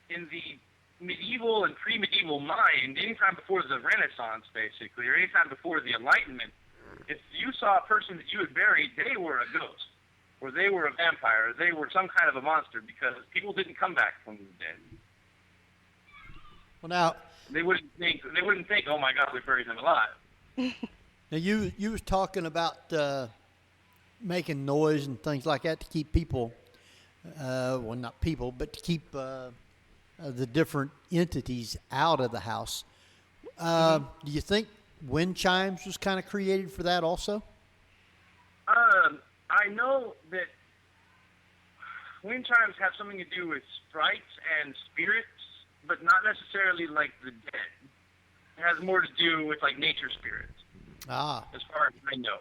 in the medieval and pre-medieval mind, anytime before the Renaissance, basically, or anytime before the Enlightenment, if you saw a person that you had buried, they were a ghost, or they were a vampire, or they were some kind of a monster, because people didn't come back from the dead. Well, now they wouldn't think, oh my God, we buried them alive. Now you was talking about making noise and things like that to keep people, well, not people, but to keep the different entities out of the house. Do you think wind chimes was kind of created for that also? I know that wind chimes have something to do with sprites and spirits, but not necessarily like the dead. It has more to do with like nature spirits. As far as I know.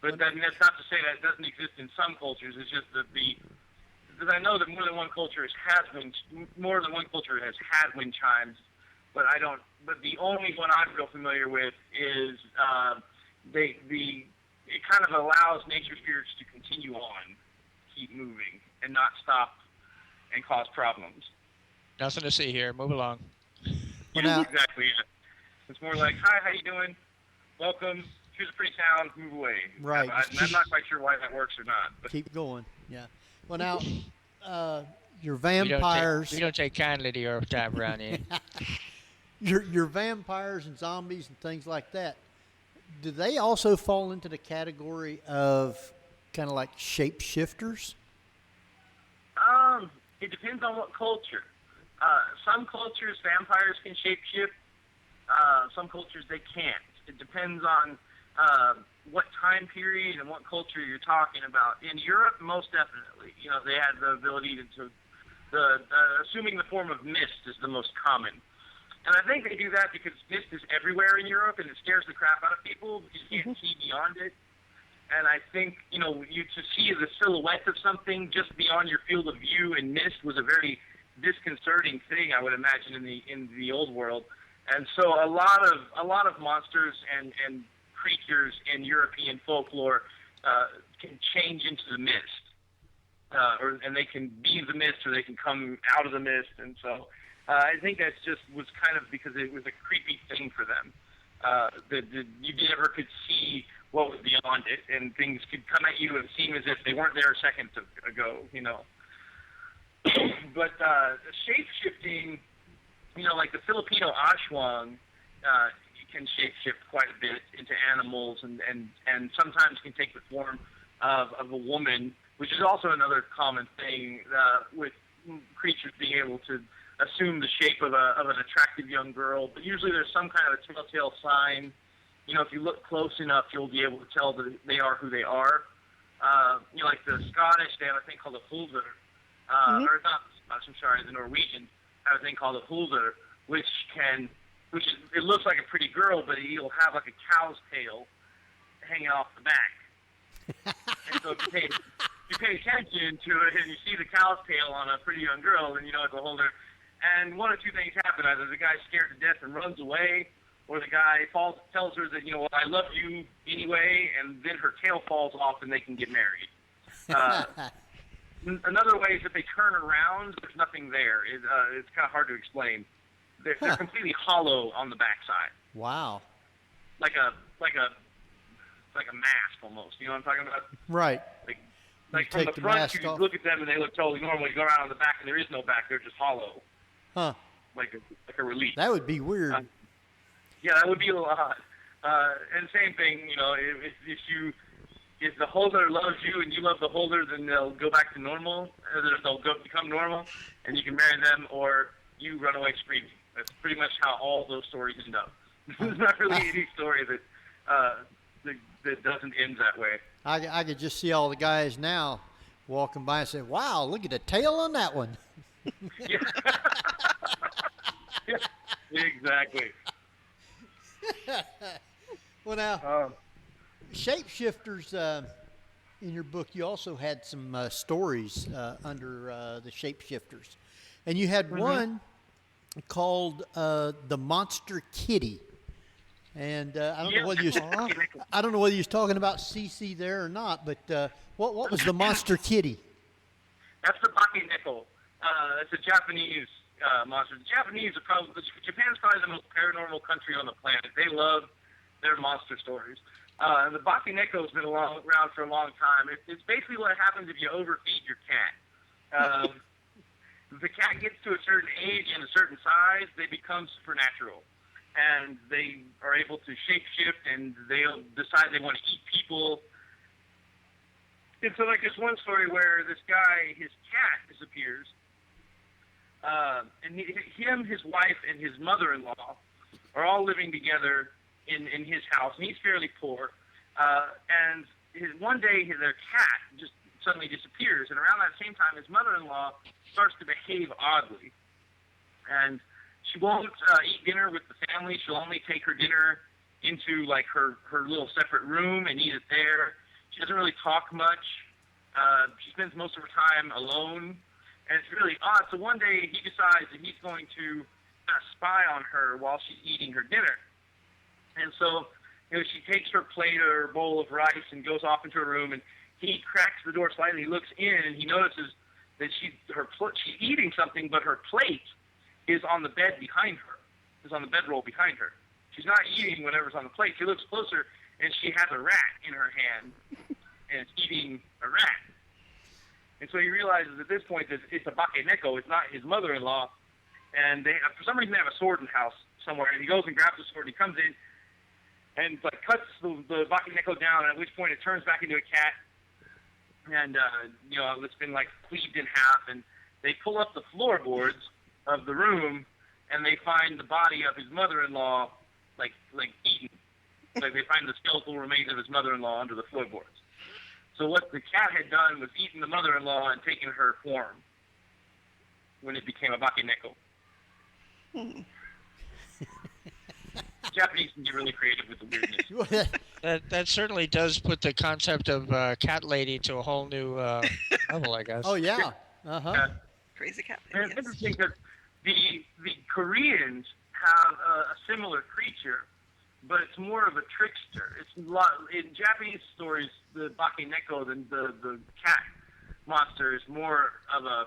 But that's not to say that it doesn't exist in some cultures. It's just that because I know that more than one culture has had wind chimes, but the only one I'm real familiar with is it kind of allows nature spirits to continue on, keep moving, and not stop, and cause problems. Nothing to see here. Move along. Well, now- Exactly. Yeah. It's more like, hi, how you doing? Welcome. Here's a pretty sound. Move away. Right. I'm not quite sure why that works or not. But Keep going. Yeah. Well, now, your We vampires, don't take kindly to your type around here. your vampires and zombies and things like that. Do they also fall into the category of kind of like shapeshifters? It depends on what culture. Some cultures, vampires can shapeshift. Some cultures, they can't. It depends on what time period and what culture you're talking about. In Europe, most definitely. You know, they had the ability to assuming the form of mist is the most common. And I think they do that because mist is everywhere in Europe, and it scares the crap out of people because you can't see beyond it. And I think, you know, to see the silhouette of something just beyond your field of view in mist was a very disconcerting thing, I would imagine, in the old world. And so a lot of monsters and creatures in European folklore can change into the mist, and they can be the mist, or they can come out of the mist. And so I think that just was kind of because it was a creepy thing for them. That you never could see what was beyond it, and things could come at you and seem as if they weren't there seconds ago, you know. But shape-shifting, you know, like the Filipino Aswang, can shape-shift quite a bit into animals, and sometimes can take the form of a woman, which is also another common thing with creatures being able to assume the shape of an attractive young girl. But usually there's some kind of a telltale sign. You know, if you look close enough, you'll be able to tell that they are who they are. You know, like the Scottish, they have a thing called a hulder. Or not the Scottish, I'm sorry, the Norwegian have a thing called a hulder, which it looks like a pretty girl, but it'll have like a cow's tail hanging off the back. And so if you pay attention to it and you see the cow's tail on a pretty young girl, then you know it's a hulder. And one of two things happen: either the guy's scared to death and runs away, or the guy tells her that, you know, well, I love you anyway, and then her tail falls off and they can get married. Another way is if they turn around, there's nothing there. It's kind of hard to explain. They're completely hollow on the backside. Wow. Like a mask almost. You know what I'm talking about? Right. Like from the front, you look at them and they look totally normal. You go around on the back and there is no back. They're just hollow. Huh. Like a relief. That would be weird. Yeah, that would be a lot. And same thing, you know, if the holder loves you and you love the holder, then they'll go back to normal. They'll become normal, and you can marry them, or you run away screaming. That's pretty much how all those stories end up. There's not really any story that doesn't end that way. I could just see all the guys now walking by and say, "Wow, look at the tail on that one." Yeah. Yeah, exactly. Well, now, shapeshifters, in your book, you also had some stories under the shapeshifters. And you had one called The Monster Kitty. And I don't know whether you was talking about Cece there or not, but what was the Monster Kitty? That's the Bakineko. It's a Japanese monster. Japanese Japan's probably the most paranormal country on the planet. They love their monster stories. The Bakineko's been around for a long time. It's basically what happens if you overfeed your cat. If the cat gets to a certain age and a certain size, they become supernatural. And they are able to shapeshift, and they'll decide they want to eat people. And so, like, there's one story where this guy, his cat disappears. And his wife, and his mother-in-law are all living together in his house, and he's fairly poor. And one day, their cat just suddenly disappears, and around that same time, his mother-in-law starts to behave oddly. And she won't eat dinner with the family. She'll only take her dinner into, like, her little separate room and eat it there. She doesn't really talk much. She spends most of her time alone. And it's really odd. So one day he decides that he's going to spy on her while she's eating her dinner. And so, you know, she takes her plate or bowl of rice and goes off into her room, and he cracks the door slightly, looks in, and he notices that she's eating something, but her plate is on the bed behind her. Is on the bedroll behind her. She's not eating whatever's on the plate. She looks closer, and she has a rat in her hand, and it's eating a rat. And so he realizes at this point that it's a bakeneko. It's not his mother-in-law. And they, for some reason, they have a sword in the house somewhere. And he goes and grabs the sword. And he comes in and cuts the bakeneko down. At which point, it turns back into a cat. And it's been cleaved in half. And they pull up the floorboards of the room, and they find the body of his mother-in-law, eaten. They find the skeletal remains of his mother-in-law under the floorboards. So what the cat had done was eaten the mother-in-law and taken her form when it became a bakeneko. Japanese can get really creative with the weirdness. That certainly does put the concept of cat lady to a whole new level, I guess. Oh, yeah. Uh-huh. Crazy cat And lady. it's interesting that the Koreans have a similar creature, but it's more of a trickster. It's in Japanese stories, the bakeneko, the cat monster, is more of a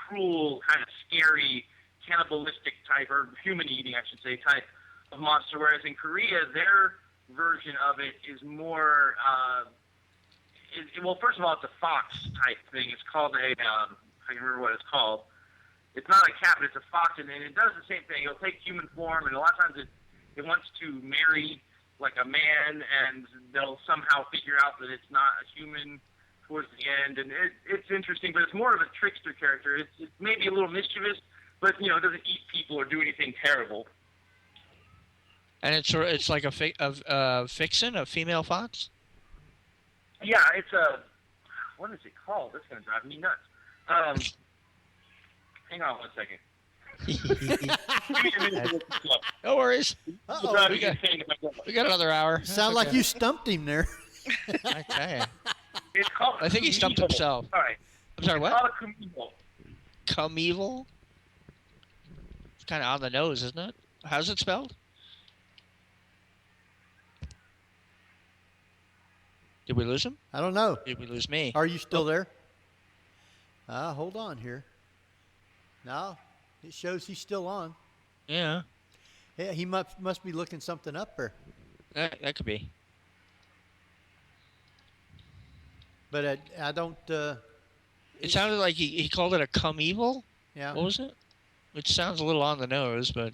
cruel, kind of scary, cannibalistic type, or human-eating, I should say, type of monster. Whereas in Korea, their version of it is more. Well, first of all, it's a fox type thing. It's called I can remember what it's called. It's not a cat, but it's a fox, and it does the same thing. It'll take human form, and a lot of times it wants to marry a man, and they'll somehow figure out that it's not a human towards the end. And it's interesting, but it's more of a trickster character. It's maybe a little mischievous, but it doesn't eat people or do anything terrible. And it's like a vixen, a female fox? Yeah, it's what is it called? That's going to drive me nuts. Hang on 1 second. No worries. Uh-oh. We got another hour. Sound like you stumped him there. Okay. It's called. I think he stumped Kumiho. himself. All right. I'm sorry, It's what? called a kumiho. Comeval? It's kind of on the nose, isn't it? How's it spelled? Did we lose him? I don't know. Did we lose me? Are you still there? Hold on here. No, it shows he's still on. Yeah, Yeah, he must be looking something up there. that could be. But I don't. It sounded like he called it a comeval. Yeah. What was it? Which sounds a little on the nose, but.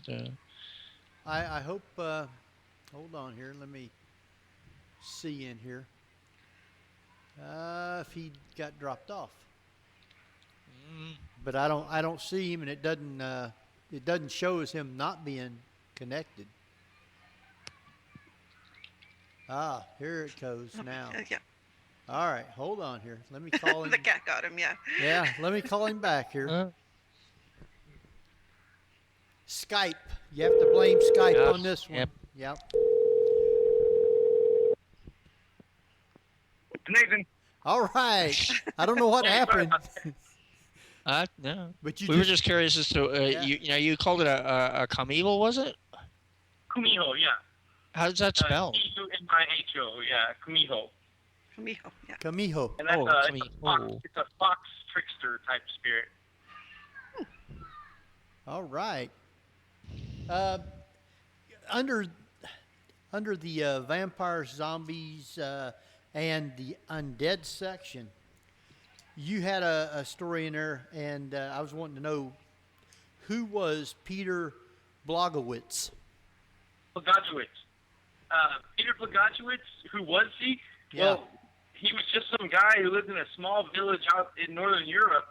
I hope. Hold on here. Let me see in here. If he got dropped off. But I don't see him, and it doesn't show as him not being connected. Here it goes now. Yeah. All right, hold on here. Let me call him. The cat got him, yeah. Yeah, let me call him back here. Skype. You have to blame Skype on this one. Yep. Nathan. All right. I don't know what happened. No. But we were just curious as to Yeah. you called it a comeval, was it? Kumiho, yeah. How's that spelled? Kumiho, yeah. Kumiho. Kumiho, yeah. Kamiho. And that's Kumiho. it's a fox trickster type spirit. All right. Under the vampires, zombies, and the undead section, you had a story in there, and I was wanting to know, who was Peter Blagojevich? Blagojevich. Peter Blagojevich, who was he? Yeah. Well, he was just some guy who lived in a small village out in northern Europe.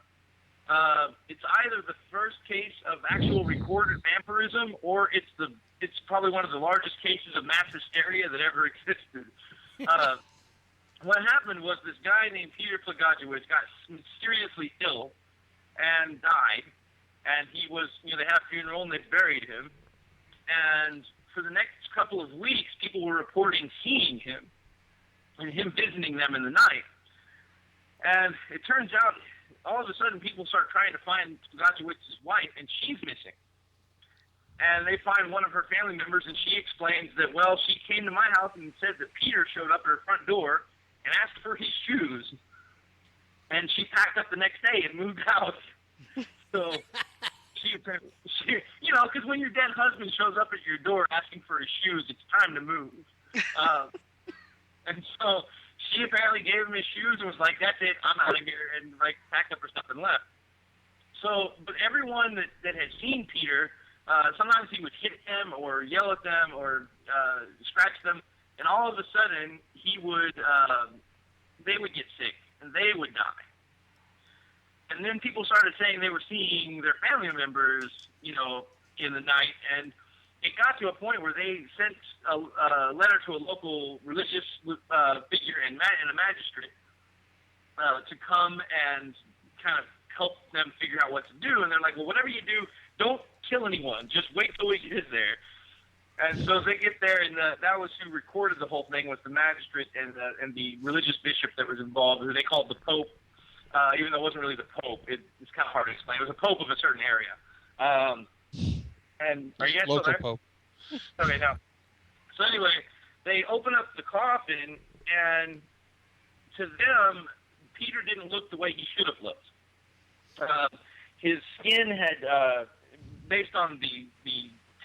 It's either the first case of actual recorded vampirism, or it's probably one of the largest cases of mass hysteria that ever existed. What happened was this guy named Peter Blagojevich got seriously ill and died, and he was, they had a funeral and they buried him. And for the next couple of weeks, people were reporting seeing him and him visiting them in the night. And it turns out, all of a sudden, people start trying to find Blagojevich's wife, and she's missing. And they find one of her family members, and she explains that, well, she came to my house and said that Peter showed up at her front door and asked for his shoes. and she packed up the next day and moved out. So she because when your dead husband shows up at your door asking for his shoes, it's time to move. And so she apparently gave him his shoes and was like, "That's it, I'm out of here," and like packed up her stuff and left. So, but everyone that had seen Peter, sometimes he would hit them or yell at them or scratch them, and all of a sudden they would get sick and they would die. And then people started saying they were seeing their family members, in the night, and it got to a point where they sent a letter to a local religious figure and a magistrate to come and kind of help them figure out what to do. And they're like, well, whatever you do, don't kill anyone. Just wait till we get there. And so they get there, and that was who recorded the whole thing was the magistrate and the religious bishop that was involved, who they called the Pope. Even though it wasn't really the Pope, it's kind of hard to explain. It was a Pope of a certain area. And are you guys Local still there? Pope. Okay, now. So anyway, they open up the coffin, and to them, Peter didn't look the way he should have looked. His skin had, based on the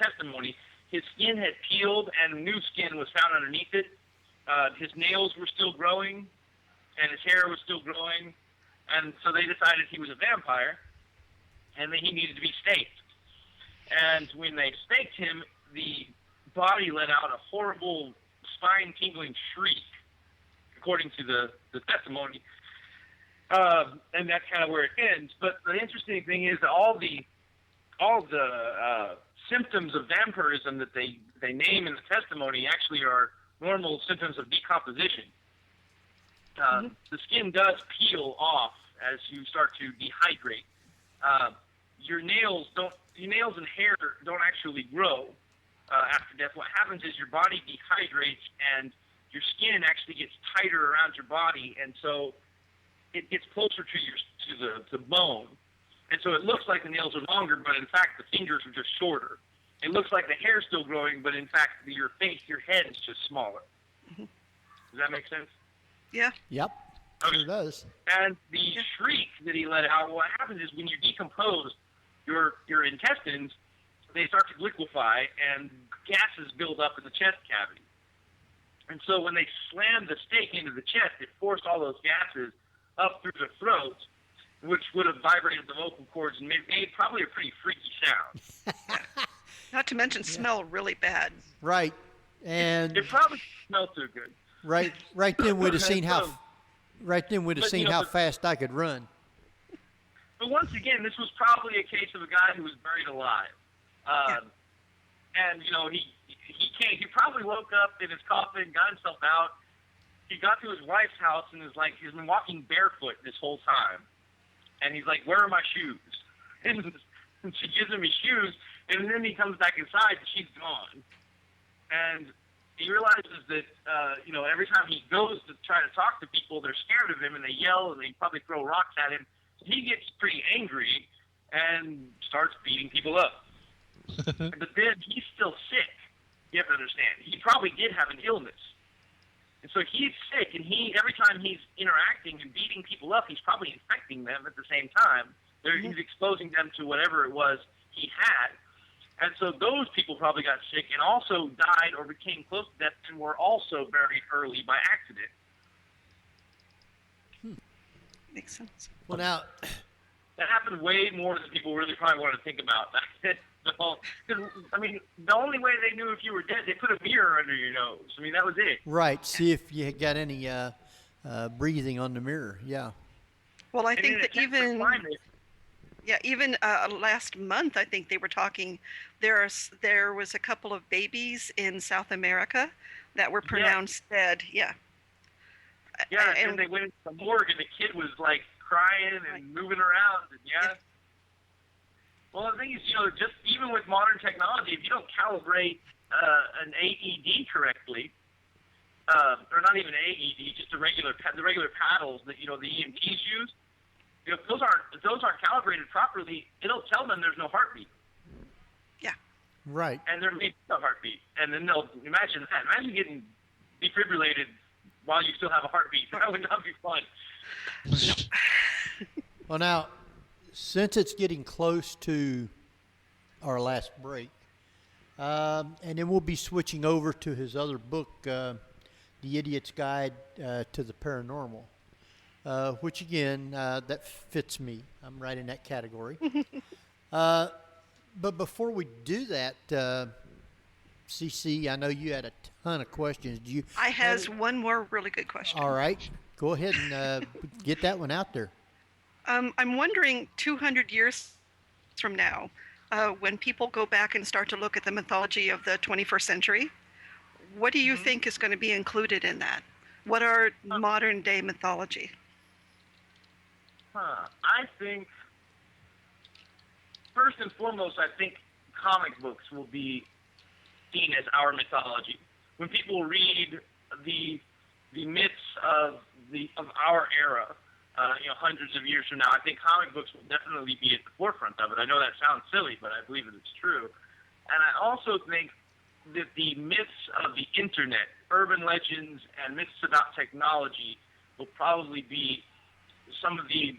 testimony, his skin had peeled and new skin was found underneath it. His nails were still growing, and his hair was still growing. And so they decided he was a vampire, and that he needed to be staked. And when they staked him, the body let out a horrible, spine-tingling shriek, according to the testimony. And that's kind of where it ends. But the interesting thing is that all the symptoms of vampirism that they name in the testimony actually are normal symptoms of decomposition. The skin does peel off as you start to dehydrate. Your nails and hair don't actually grow after death. What happens is your body dehydrates and your skin actually gets tighter around your body, and so it gets closer to the bone. And so it looks like the nails are longer, but in fact the fingers are just shorter. It looks like the hair's still growing, but in fact your head is just smaller. Does that make sense? Yeah. Yep. Okay. Sure does. And the shriek that he let out, what happens is when you decompose your intestines, they start to liquefy and gases build up in the chest cavity. And so when they slammed the stake into the chest, it forced all those gases up through the throat, which would have vibrated the vocal cords and made probably a pretty freaky sound. Not to mention smell really bad. Right. And it probably smelled too good. Right then we'd have seen how fast I could run. But once again, this was probably a case of a guy who was buried alive. And he probably woke up in his coffin, got himself out. He got to his wife's house and he's been walking barefoot this whole time. And he's like, "Where are my shoes?" And she gives him his shoes, and then he comes back inside and she's gone. And he realizes that, every time he goes to try to talk to people, they're scared of him and they yell and they probably throw rocks at him. He gets pretty angry and starts beating people up. But then he's still sick. You have to understand. He probably did have an illness. And so he's sick, and every time he's interacting and beating people up, he's probably infecting them at the same time. He's exposing them to whatever it was he had. And so those people probably got sick and also died or became close to death and were also buried early by accident. Makes sense. Well, now that happened way more than people really probably want to think about. The only way they knew if you were dead, they put a mirror under your nose. That was it. right. See if you got any breathing on the mirror. Yeah. Well, I think that even last month, I think they were talking. There was a couple of babies in South America that were pronounced dead. Yeah. Yeah, and they went into the morgue, and the kid was like crying and moving around. And Well, the thing is, just even with modern technology, if you don't calibrate an AED correctly, or not even an AED, just the regular paddles that the EMTs use, if those aren't calibrated properly, it'll tell them there's no heartbeat. Yeah. Right. And there may be no heartbeat, and then they'll imagine that. Imagine getting defibrillated while you still have a heartbeat. That would not be fun. Well, now, since it's getting close to our last break, and then we'll be switching over to his other book, The Idiot's Guide to the Paranormal, which, again, that fits me. I'm right in that category. But before we do that, CC, I know you had a ton of questions. I has one more really good question. All right. Go ahead and get that one out there. I'm wondering 200 years from now, when people go back and start to look at the mythology of the 21st century, what do you think is going to be included in that? What are modern day mythology? I think, first and foremost, I think comic books will be seen as our mythology. When people read the myths of our era, hundreds of years from now, I think comic books will definitely be at the forefront of it. I know that sounds silly, but I believe that it's true. And I also think that the myths of the internet, urban legends, and myths about technology will probably be some of the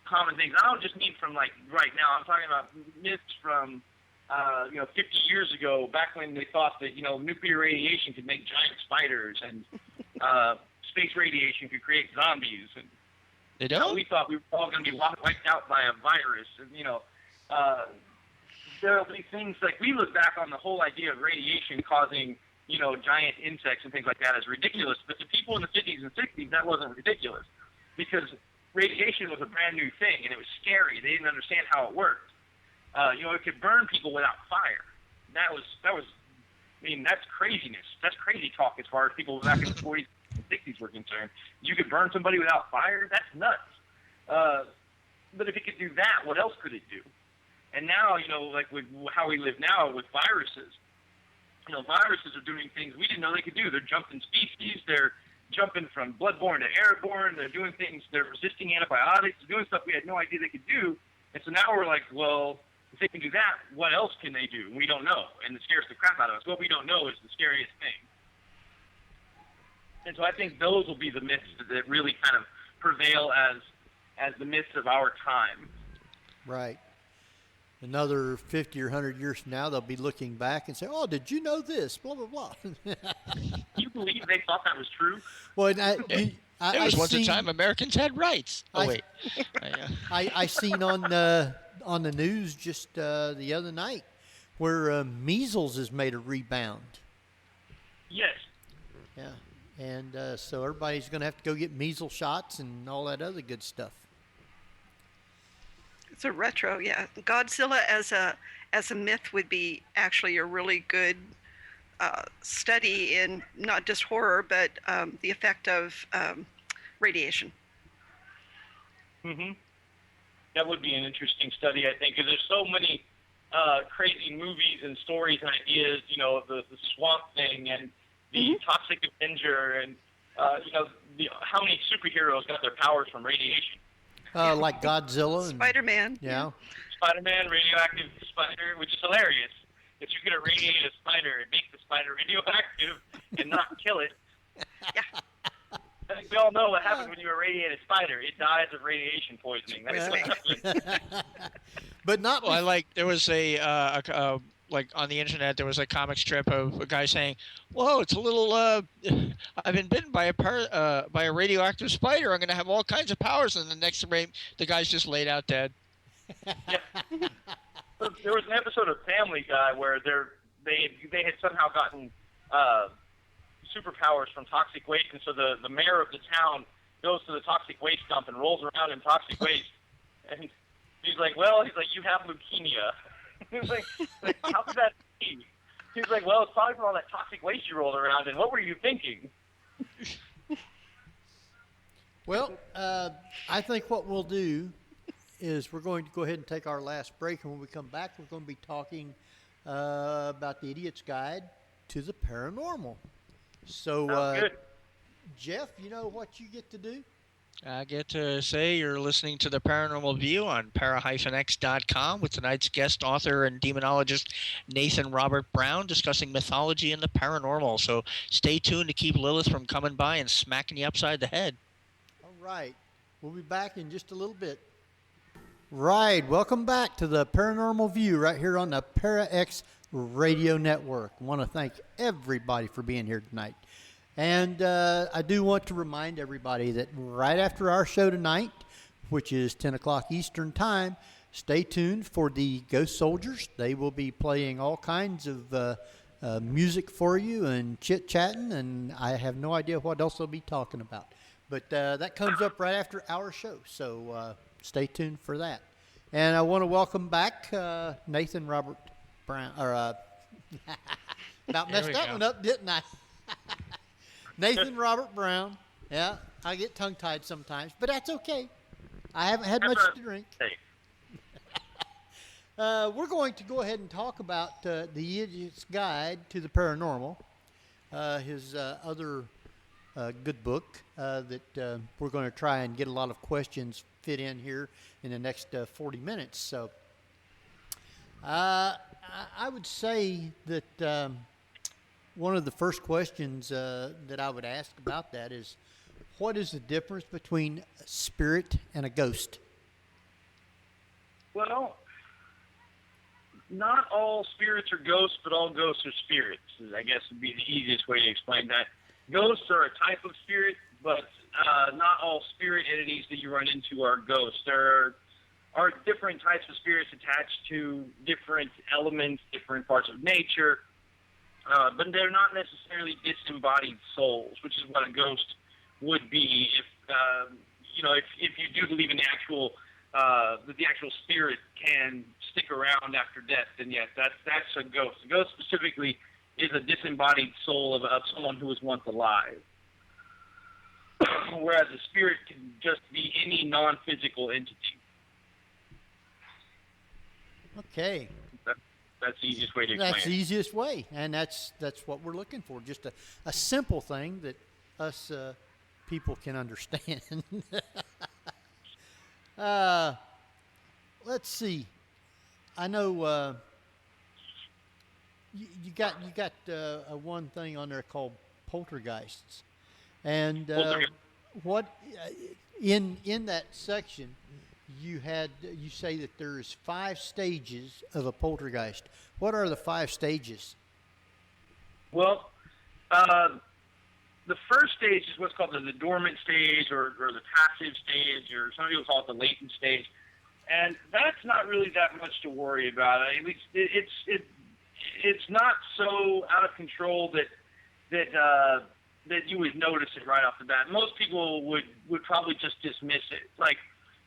common things. I don't just mean from like right now. I'm talking about myths from 50 years ago, back when they thought that nuclear radiation could make giant spiders and space radiation could create zombies. And they don't. We thought we were all going to be wiped out by a virus. And there'll be things like we look back on the whole idea of radiation causing giant insects and things like that as ridiculous. But to people in the 50s and 60s, that wasn't ridiculous because radiation was a brand new thing and it was scary. They didn't understand how it worked. It could burn people without fire. That was. I mean, that's craziness. That's crazy talk as far as people back in the 40s and 60s were concerned. You could burn somebody without fire? That's nuts. But if it could do that, what else could it do? And now, like with how we live now with viruses, viruses are doing things we didn't know they could do. They're jumping species. They're jumping from bloodborne to airborne. They're doing things. They're resisting antibiotics. They're doing stuff we had no idea they could do. And so now we're like, well, if they can do that, what else can they do? We don't know. And it scares the crap out of us. What we don't know is the scariest thing. And so I think those will be the myths that really kind of prevail as the myths of our time. Right. Another 50 or 100 years from now, they'll be looking back and say, oh, did you know this? Blah, blah, blah. You believe they thought that was true? Well, there was once a time Americans had rights. Oh, wait. I seen on the news just the other night where measles has made a rebound. Yes. Yeah. And so everybody's going to have to go get measles shots and all that other good stuff. It's a retro, yeah. Godzilla as a myth would be actually a really good study in not just horror, but the effect of radiation. Mm-hmm. That would be an interesting study, I think, because there's so many crazy movies and stories and ideas, the swamp thing and the toxic Avenger and, how many superheroes got their powers from radiation. Like Godzilla. Spider-Man. Yeah. Spider-Man, radioactive spider, which is hilarious. If you could irradiate a spider and make the spider radioactive and not kill it. Yeah. I think we all know what happens when you irradiate a spider. It dies of radiation poisoning. That's what happens. But not. Well, there was like on the internet, there was a comic strip of a guy saying, "Whoa, it's a little. I've been bitten by a radioactive spider. I'm going to have all kinds of powers." And the next frame, the guy's just laid out dead. Yeah. There was an episode of Family Guy where they had somehow gotten superpowers from toxic waste, and so the mayor of the town goes to the toxic waste dump and rolls around in toxic waste, and he's like, you have leukemia. He's like, how could that be? He's like, well, it's probably from all that toxic waste you rolled around in. What were you thinking? Well, I think what we'll do is we're going to go ahead and take our last break, and when we come back, we're going to be talking about the Idiot's Guide to the Paranormal. So, Jeff, you know what you get to do? I get to say you're listening to the Paranormal View on para-x.com with tonight's guest author and demonologist Nathan Robert Brown discussing mythology and the paranormal. So stay tuned to keep Lilith from coming by and smacking you upside the head. All right. We'll be back in just a little bit. Right. Welcome back to the Paranormal View right here on the ParaX Radio Network. I want to thank everybody for being here tonight. And I do want to remind everybody that right after our show tonight, which is 10 o'clock Eastern Time, stay tuned for the Ghost Soldiers. They will be playing all kinds of music for you and chit-chatting, and I have no idea what else they'll be talking about. But that comes up right after our show, so stay tuned for that. And I want to welcome back Nathan Robert Brown. About messed that one up, didn't I? Nathan Robert Brown. Yeah, I get tongue-tied sometimes, but that's okay. I haven't had much to drink. We're going to go ahead and talk about The Idiot's Guide to the Paranormal, his other good book that we're going to try and get a lot of questions fit in here in the next 40 minutes. So I would say that one of the first questions that I would ask about that is, what is the difference between a spirit and a ghost? Well, not all spirits are ghosts, but all ghosts are spirits, I guess would be the easiest way to explain that. Ghosts are a type of spirit, but not all spirit entities that you run into are ghosts. There are different types of spirits attached to different elements, different parts of nature, but they're not necessarily disembodied souls, which is what a ghost would be. If you do believe in the actual that the actual spirit can stick around after death, then yes, that's a ghost. A ghost specifically is a disembodied soul of someone who was once alive. Whereas a spirit can just be any non-physical entity. Okay. That's the easiest way to explain it. That's the easiest way, and that's what we're looking for. Just a simple thing that us people can understand. Let's see. I know you got a one thing on there called poltergeists, and what in that section you say that there's 5 stages of a poltergeist. What are the 5 stages? Well, the first stage is what's called the dormant stage, or the passive stage, or some people call it the latent stage, and that's not really that much to worry about. At least it's not so out of control that you would notice it right off the bat. Most people would probably just dismiss it. Like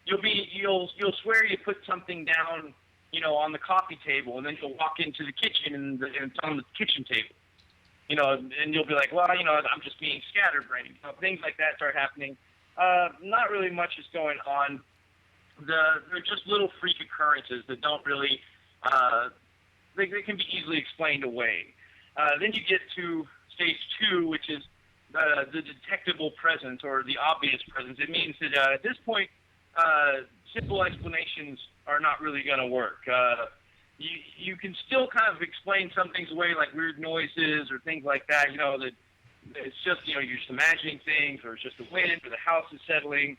you'll swear you put something down, on the coffee table, and then you'll walk into the kitchen and it's on the kitchen table. And you'll be like, well, I'm just being scatterbrained. Things like that start happening. Not really much is going on. They're just little freak occurrences that don't really, they can be easily explained away. Then you get to stage 2, which is the detectable presence, or the obvious presence. It means that at this point, simple explanations are not really going to work. You can still kind of explain some things away, like weird noises or things like that, that it's just, you're just imagining things, or it's just the wind, or the house is settling.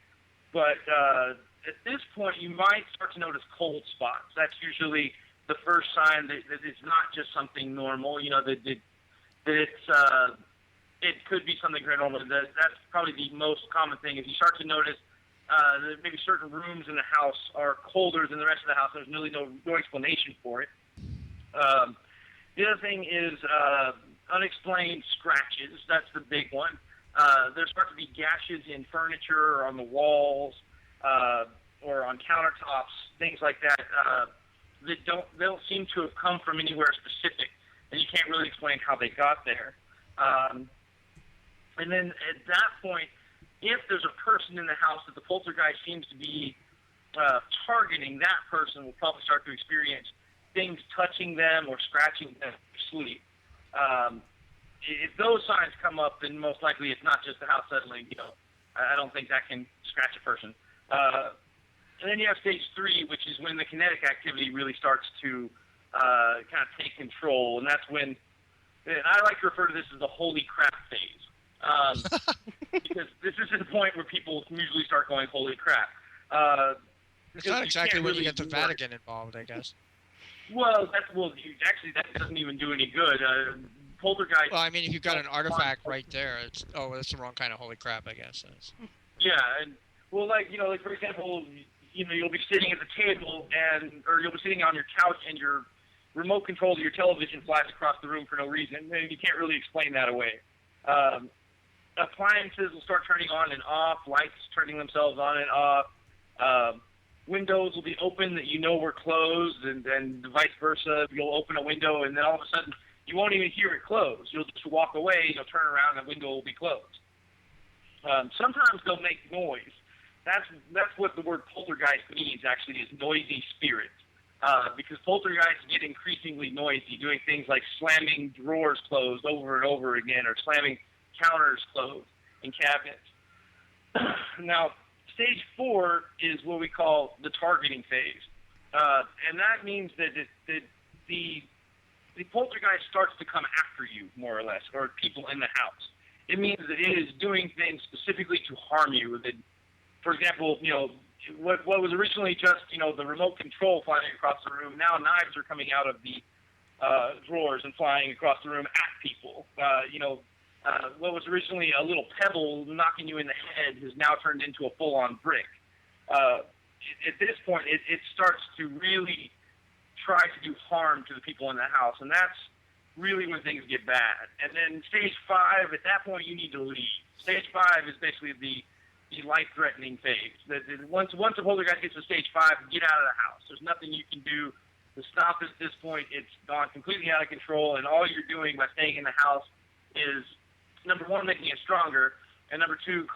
But at this point, you might start to notice cold spots. That's usually the first sign that it's not just something normal, that it could be something paranormal. That's probably the most common thing. If you start to notice that maybe certain rooms in the house are colder than the rest of the house, there's really no explanation for it. The other thing is unexplained scratches. That's the big one. There start to be gashes in furniture, or on the walls, or on countertops, things like that. They don't seem to have come from anywhere specific, and you can't really explain how they got there. And then at that point, if there's a person in the house that the poltergeist seems to be targeting, that person will probably start to experience things touching them or scratching them in their sleep. If those signs come up, then most likely it's not just the house settling. I don't think that can scratch a person. And then you have stage 3, which is when the kinetic activity really starts to kind of take control, and that's when, and I like to refer to this as the holy crap phase. because this is the point where people usually start going, holy crap. It's not exactly when you get the Vatican involved, I guess. Well, actually, that doesn't even do any good. Poltergeist. Well, I mean, if you've got an artifact right there, that's the wrong kind of holy crap, I guess. Yeah, and well, like for example, you'll be sitting at the table or you'll be sitting on your couch and your remote control to your television flies across the room for no reason, and you can't really explain that away. Appliances will start turning on and off, lights turning themselves on and off. Windows will be open that were closed, and vice versa. You'll open a window, and then all of a sudden, you won't even hear it close. You'll just walk away, you'll turn around, and the window will be closed. Sometimes they'll make noise. That's what the word poltergeist means, actually, is noisy spirit. Because poltergeists get increasingly noisy, doing things like slamming drawers closed over and over again, or slamming counters closed in cabinets. Now, stage 4 is what we call the targeting phase. And that means that the poltergeist starts to come after you, more or less, or people in the house. It means that it is doing things specifically to harm you. That, for example, what was originally just, the remote control flying across the room, now knives are coming out of the drawers and flying across the room at people. What was originally a little pebble knocking you in the head has now turned into a full-on brick. At this point, it starts to really try to do harm to the people in the house, and that's really when things get bad. And then stage 5, at that point, you need to leave. Stage 5 is basically the life-threatening phase. Once a poltergeist gets to stage 5, get out of the house. There's nothing you can do to stop it at this point. It's gone completely out of control, and all you're doing by staying in the house is, number 1, making it stronger, and number 2,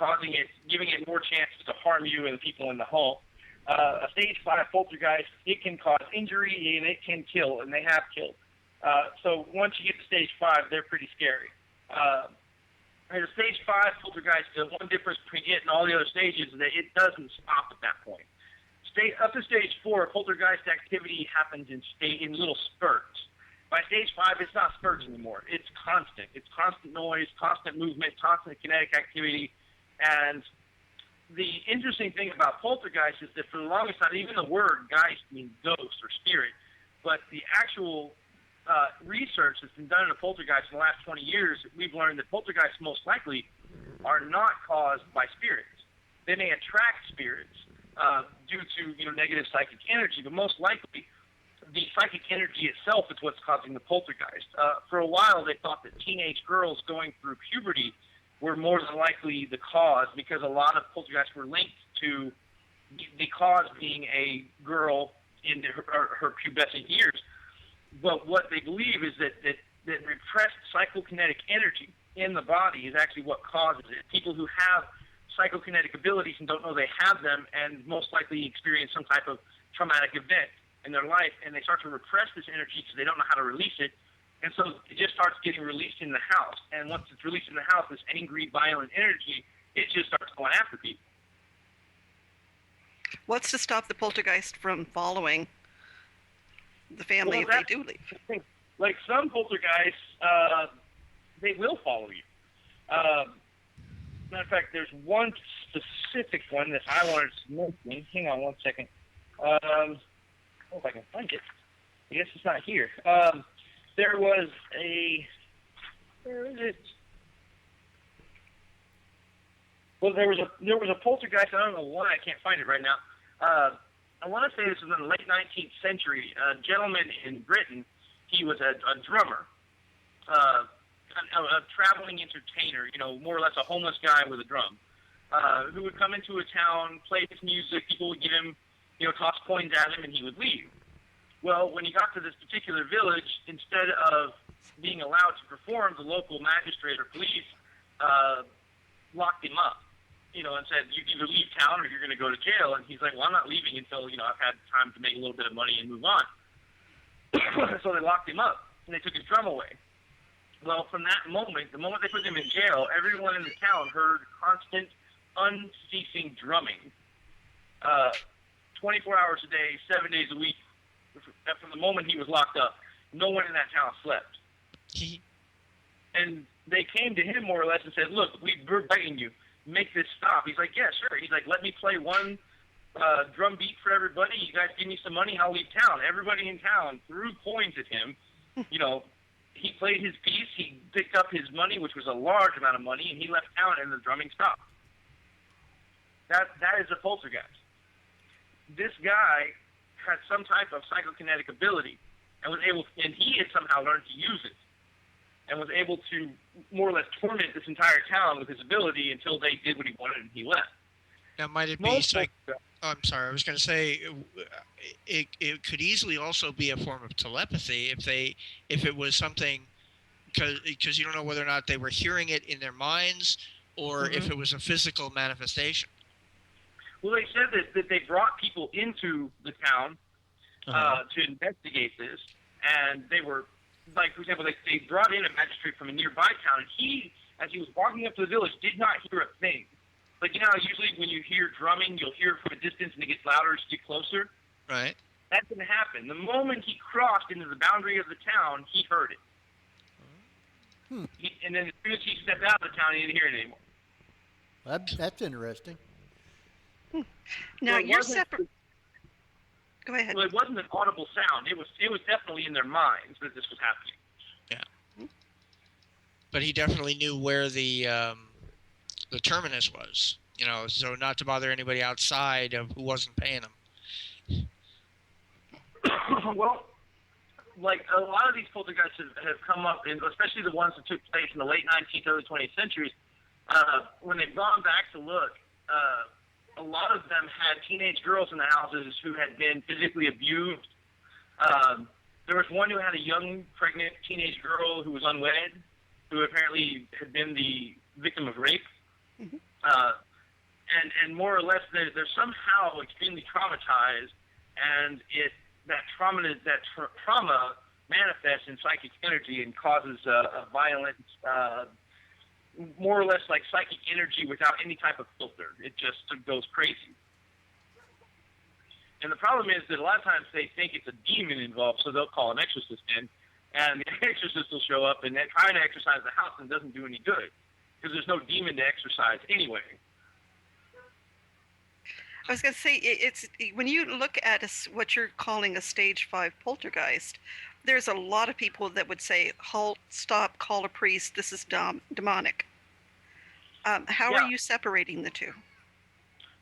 giving it more chances to harm you and the people in the home. A stage 5 poltergeist, it can cause injury and it can kill, and they have killed. So once you get to stage 5, they're pretty scary. And a stage 5 poltergeist, the one difference between it and all the other stages is that it doesn't stop at that point. Up to stage 4, poltergeist activity happens in little spurts. By stage 5, it's not spurts anymore. It's constant. It's constant noise, constant movement, constant kinetic activity. And the interesting thing about poltergeist is that for the longest time, even the word geist means ghost or spirit, but the actual research that's been done in a poltergeist in the last 20 years, we've learned that poltergeists most likely are not caused by spirits. They may attract spirits due to negative psychic energy, but most likely the psychic energy itself is what's causing the poltergeist. For a while, they thought that teenage girls going through puberty were more than likely the cause, because a lot of poltergeists were linked to the cause being a girl in her pubescent years. But what they believe is that repressed psychokinetic energy in the body is actually what causes it. People who have psychokinetic abilities and don't know they have them, and most likely experience some type of traumatic event in their life, and they start to repress this energy because they don't know how to release it. And so it just starts getting released in the house. And once it's released in the house, this angry, violent energy, it just starts going after people. What's to stop the poltergeist from following the family if they do leave? Like some poltergeists, they will follow you. Matter of fact, there's one specific one that I wanted to mention. Hang on one second. If I can find it. I guess it's not here. There was where is it? Well, there was a poltergeist. I don't know why I can't find it right now. I want to say this was in the late 19th century. A gentleman in Britain, he was a drummer, a traveling entertainer, more or less a homeless guy with a drum, who would come into a town, play his music, people would give him, toss coins at him, and he would leave. Well, when he got to this particular village, instead of being allowed to perform, the local magistrate or police locked him up, and said, you either leave town or you're going to go to jail. And he's like, well, I'm not leaving until, I've had time to make a little bit of money and move on. So they locked him up, and they took his drum away. Well, from that moment, the moment they put him in jail, everyone in the town heard constant, unceasing drumming. 24 hours a day, 7 days a week. From the moment he was locked up, no one in that town slept. And they came to him more or less and said, look, we're begging you. make this stop? He's like, yeah, sure. He's like, let me play one drum beat for everybody. You guys give me some money, I'll leave town. Everybody in town threw coins at him. You know, he played his piece. He picked up his money, which was a large amount of money, and he left town, and the drumming stopped. That is a poltergeist. This guy had some type of psychokinetic ability, and he had somehow learned to use it, and was able to more or less torment this entire town with his ability until they did what he wanted and he left. Now, might it be I'm sorry. I was going to say it could easily also be a form of telepathy if it was something, because you don't know whether or not they were hearing it in their minds or if it was a physical manifestation. Well, they said that they brought people into the town to investigate this, and they were, like, for example, they brought in a magistrate from a nearby town, and he, as he was walking up to the village, did not hear a thing. Like, you know how usually when you hear drumming, you'll hear it from a distance and it gets louder as you get closer? Right. That didn't happen. The moment he crossed into the boundary of the town, he heard it. And then as soon as he stepped out of the town, he didn't hear it anymore. That's interesting. Now, well, you're separate. Go ahead. Well, it wasn't an audible sound. It was definitely in their minds that this was happening. Yeah. But he definitely knew where the terminus was, you know, so not to bother anybody outside of who wasn't paying him. Well, like a lot of these poltergeists have come up, especially the ones that took place in the late 19th, early 20th centuries. When they've gone back to look, a lot of them had teenage girls in the houses who had been physically abused. There was one who had a young, pregnant teenage girl who was unwed, who apparently had been the victim of rape. And more or less, they're somehow extremely traumatized, and that trauma manifests in psychic energy and causes a violent, more or less like psychic energy without any type of filter. It just goes crazy. And the problem is that a lot of times they think it's a demon involved, so they'll call an exorcist in, and the exorcist will show up and they're trying to exorcise the house and it doesn't do any good because there's no demon to exorcise anyway. I was going to say, it's when you look at what you're calling a stage 5 poltergeist, there's a lot of people that would say, halt, stop, call a priest, this is demonic. How are you separating the two?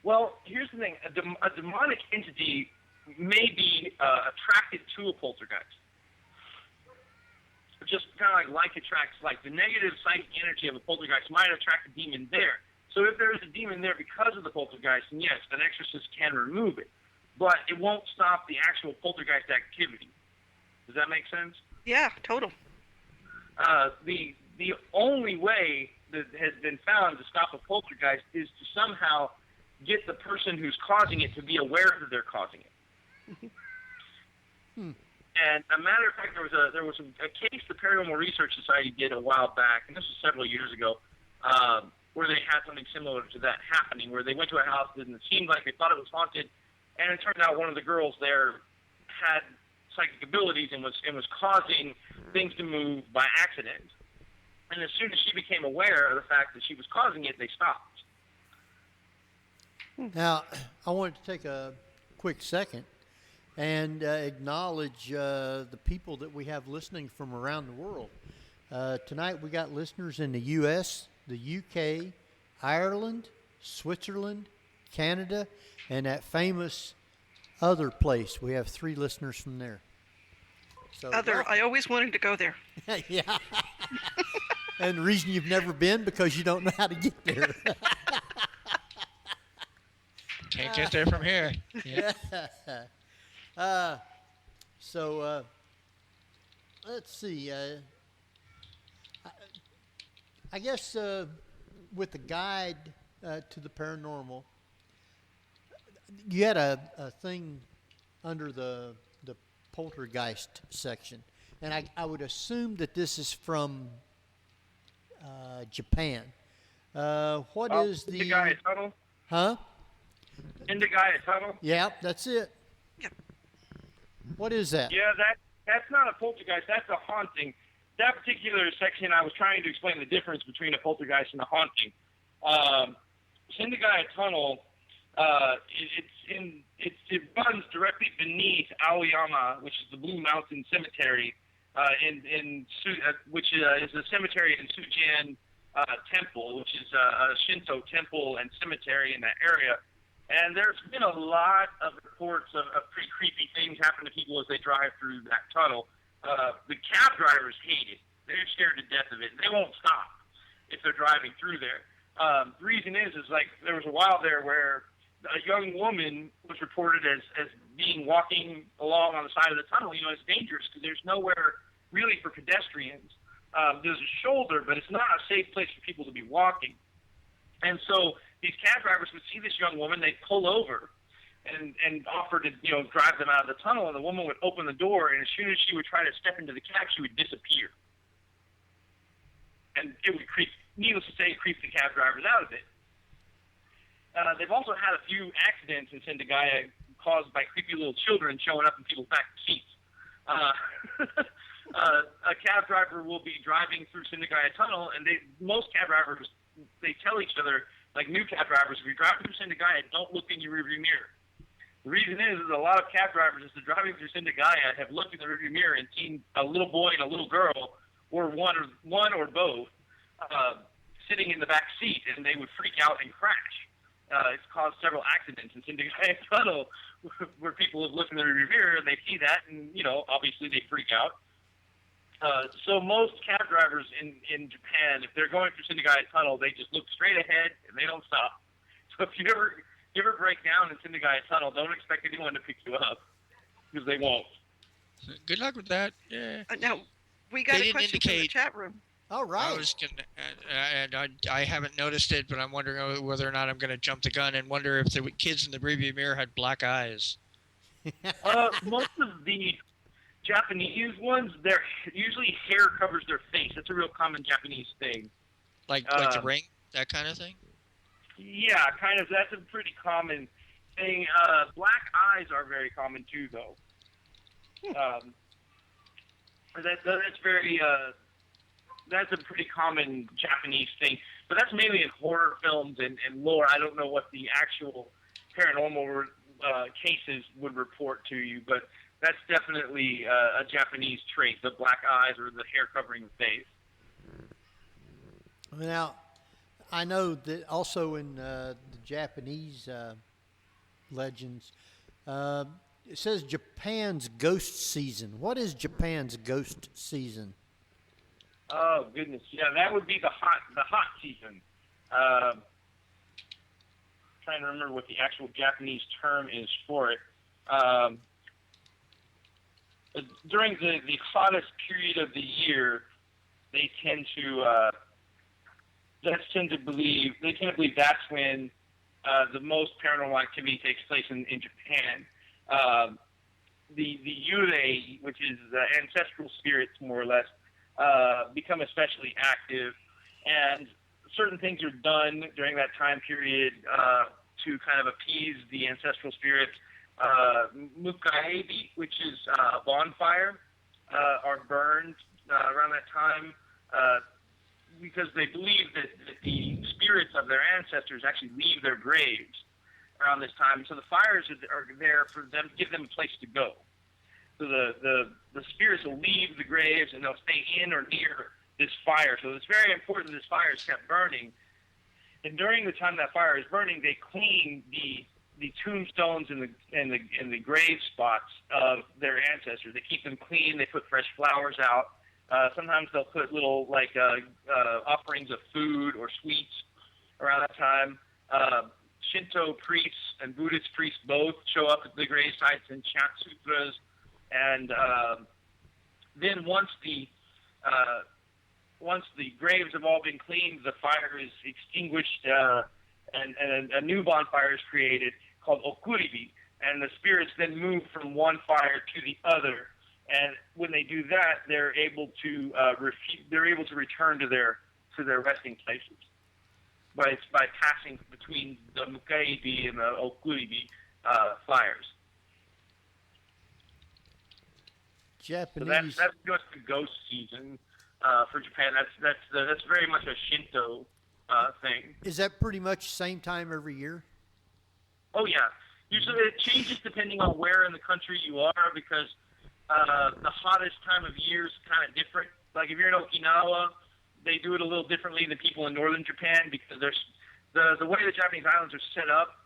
Well, here's the thing. A demonic entity may be attracted to a poltergeist. Just kind of like attracts, like the negative psychic energy of a poltergeist might attract a demon there. So if there is a demon there because of the poltergeist, then yes, an exorcist can remove it. But it won't stop the actual poltergeist activity. Does that make sense? Yeah, total. The only way that has been found to stop a poltergeist is to somehow get the person who's causing it to be aware that they're causing it. And a matter of fact, there was a case the Paranormal Research Society did a while back, and this was several years ago, where they had something similar to that happening, where they went to a house and it seemed like they thought it was haunted, and it turned out one of the girls there had psychic abilities and was causing things to move by accident. And as soon as she became aware of the fact that she was causing it, they stopped. Now, I wanted to take a quick second and acknowledge the people that we have listening from around the world. Tonight we got listeners in the U.S., the U.K., Ireland, Switzerland, Canada, and that famous other place. We have 3 listeners from there. So, I always wanted to go there. Yeah. And the reason you've never been, because you don't know how to get there. Can't get there from here. Yeah. Let's see. I guess with the guide to the paranormal, you had a thing under the poltergeist section, and I would assume that this is from Japan. What is the Indigaya Tunnel? Huh? Indigaya Tunnel? Yeah, that's it. Yep. What is that? Yeah, that's not a poltergeist. That's a haunting. That particular section, I was trying to explain the difference between a poltergeist and a haunting. Sendagaya Tunnel, it runs directly beneath Aoyama, which is the Blue Mountain Cemetery, which is a cemetery in Sujian Temple, which is a Shinto temple and cemetery in that area. And there's been a lot of reports of pretty creepy things happen to people as they drive through that tunnel. The cab drivers hate it. They're scared to death of it. They won't stop if they're driving through there. The reason is like there was a while there where a young woman was reported as being walking along on the side of the tunnel. You know, it's dangerous because there's nowhere really for pedestrians. There's a shoulder, but it's not a safe place for people to be walking. And so these cab drivers would see this young woman, they'd pull over and offer to, drive them out of the tunnel, and the woman would open the door, and as soon as she would try to step into the cab, she would disappear. And it would needless to say, creep the cab drivers out of it. They've also had a few accidents in Sendagaya caused by creepy little children showing up in people's back seats. A cab driver will be driving through Sendagaya Tunnel, and most cab drivers, they tell each other, like new cab drivers, if you're driving through Sendagaya, don't look in your rearview mirror. The reason is a lot of cab drivers, as they're driving through Sendagaya, have looked in the rearview mirror and seen a little boy and a little girl, or one or both, sitting in the back seat, and they would freak out and crash. It's caused several accidents in Sendagaya Tunnel where people have looked in the rearview mirror and they see that, and obviously they freak out. So most cab drivers in Japan, if they're going through Sendagaya Tunnel, they just look straight ahead and they don't stop. So if you ever break down in Sendagaya Tunnel, don't expect anyone to pick you up because they won't. Good luck with that. Yeah. Now, we got a question from the chat room. All right. I was gonna, and I haven't noticed it, but I'm wondering whether or not I'm going to jump the gun and wonder if the kids in the rearview mirror had black eyes. Most of the Japanese ones, they're usually hair covers their face. That's a real common Japanese thing. Like the ring, that kind of thing? Yeah, kind of. That's a pretty common thing. Black eyes are very common too, though. That's very that's a pretty common Japanese thing. But that's mainly in horror films and lore. I don't know what the actual paranormal cases would report to you, but that's definitely a Japanese trait, the black eyes or the hair covering the face. Now, I know that also in the Japanese legends, it says Japan's ghost season. What is Japan's ghost season? Oh goodness, yeah, that would be the hot season. Trying to remember what the actual Japanese term is for it. During the hottest period of the year, they tend to believe that's when the most paranormal activity takes place in Japan. The yurei, which is ancestral spirits, more or less, become especially active, and certain things are done during that time period to kind of appease the ancestral spirits. Mukaebi, which is a bonfire, are burned around that time because they believe that the spirits of their ancestors actually leave their graves around this time. So the fires are there for them, give them a place to go. So the spirits will leave the graves and they'll stay in or near this fire. So it's very important this fire is kept burning. And during the time that fire is burning, they clean the tombstones and the grave spots of their ancestors. They keep them clean. They put fresh flowers out. Sometimes they'll put little offerings of food or sweets around that time. Shinto priests and Buddhist priests both show up at the grave sites and chant sutras. And then once the graves have all been cleaned, the fire is extinguished, and a new bonfire is created called okuribi, and the spirits then move from one fire to the other. And when they do that, they're able to return to their resting places by passing between the mukaebi and the okuribi fires. Japanese. So that's just the ghost season for Japan. That's very much a Shinto thing. Is that pretty much same time every year? Oh yeah. Usually it changes depending on where in the country you are, because the hottest time of year is kind of different. Like if you're in Okinawa, they do it a little differently than people in northern Japan, because there's the way the Japanese islands are set up.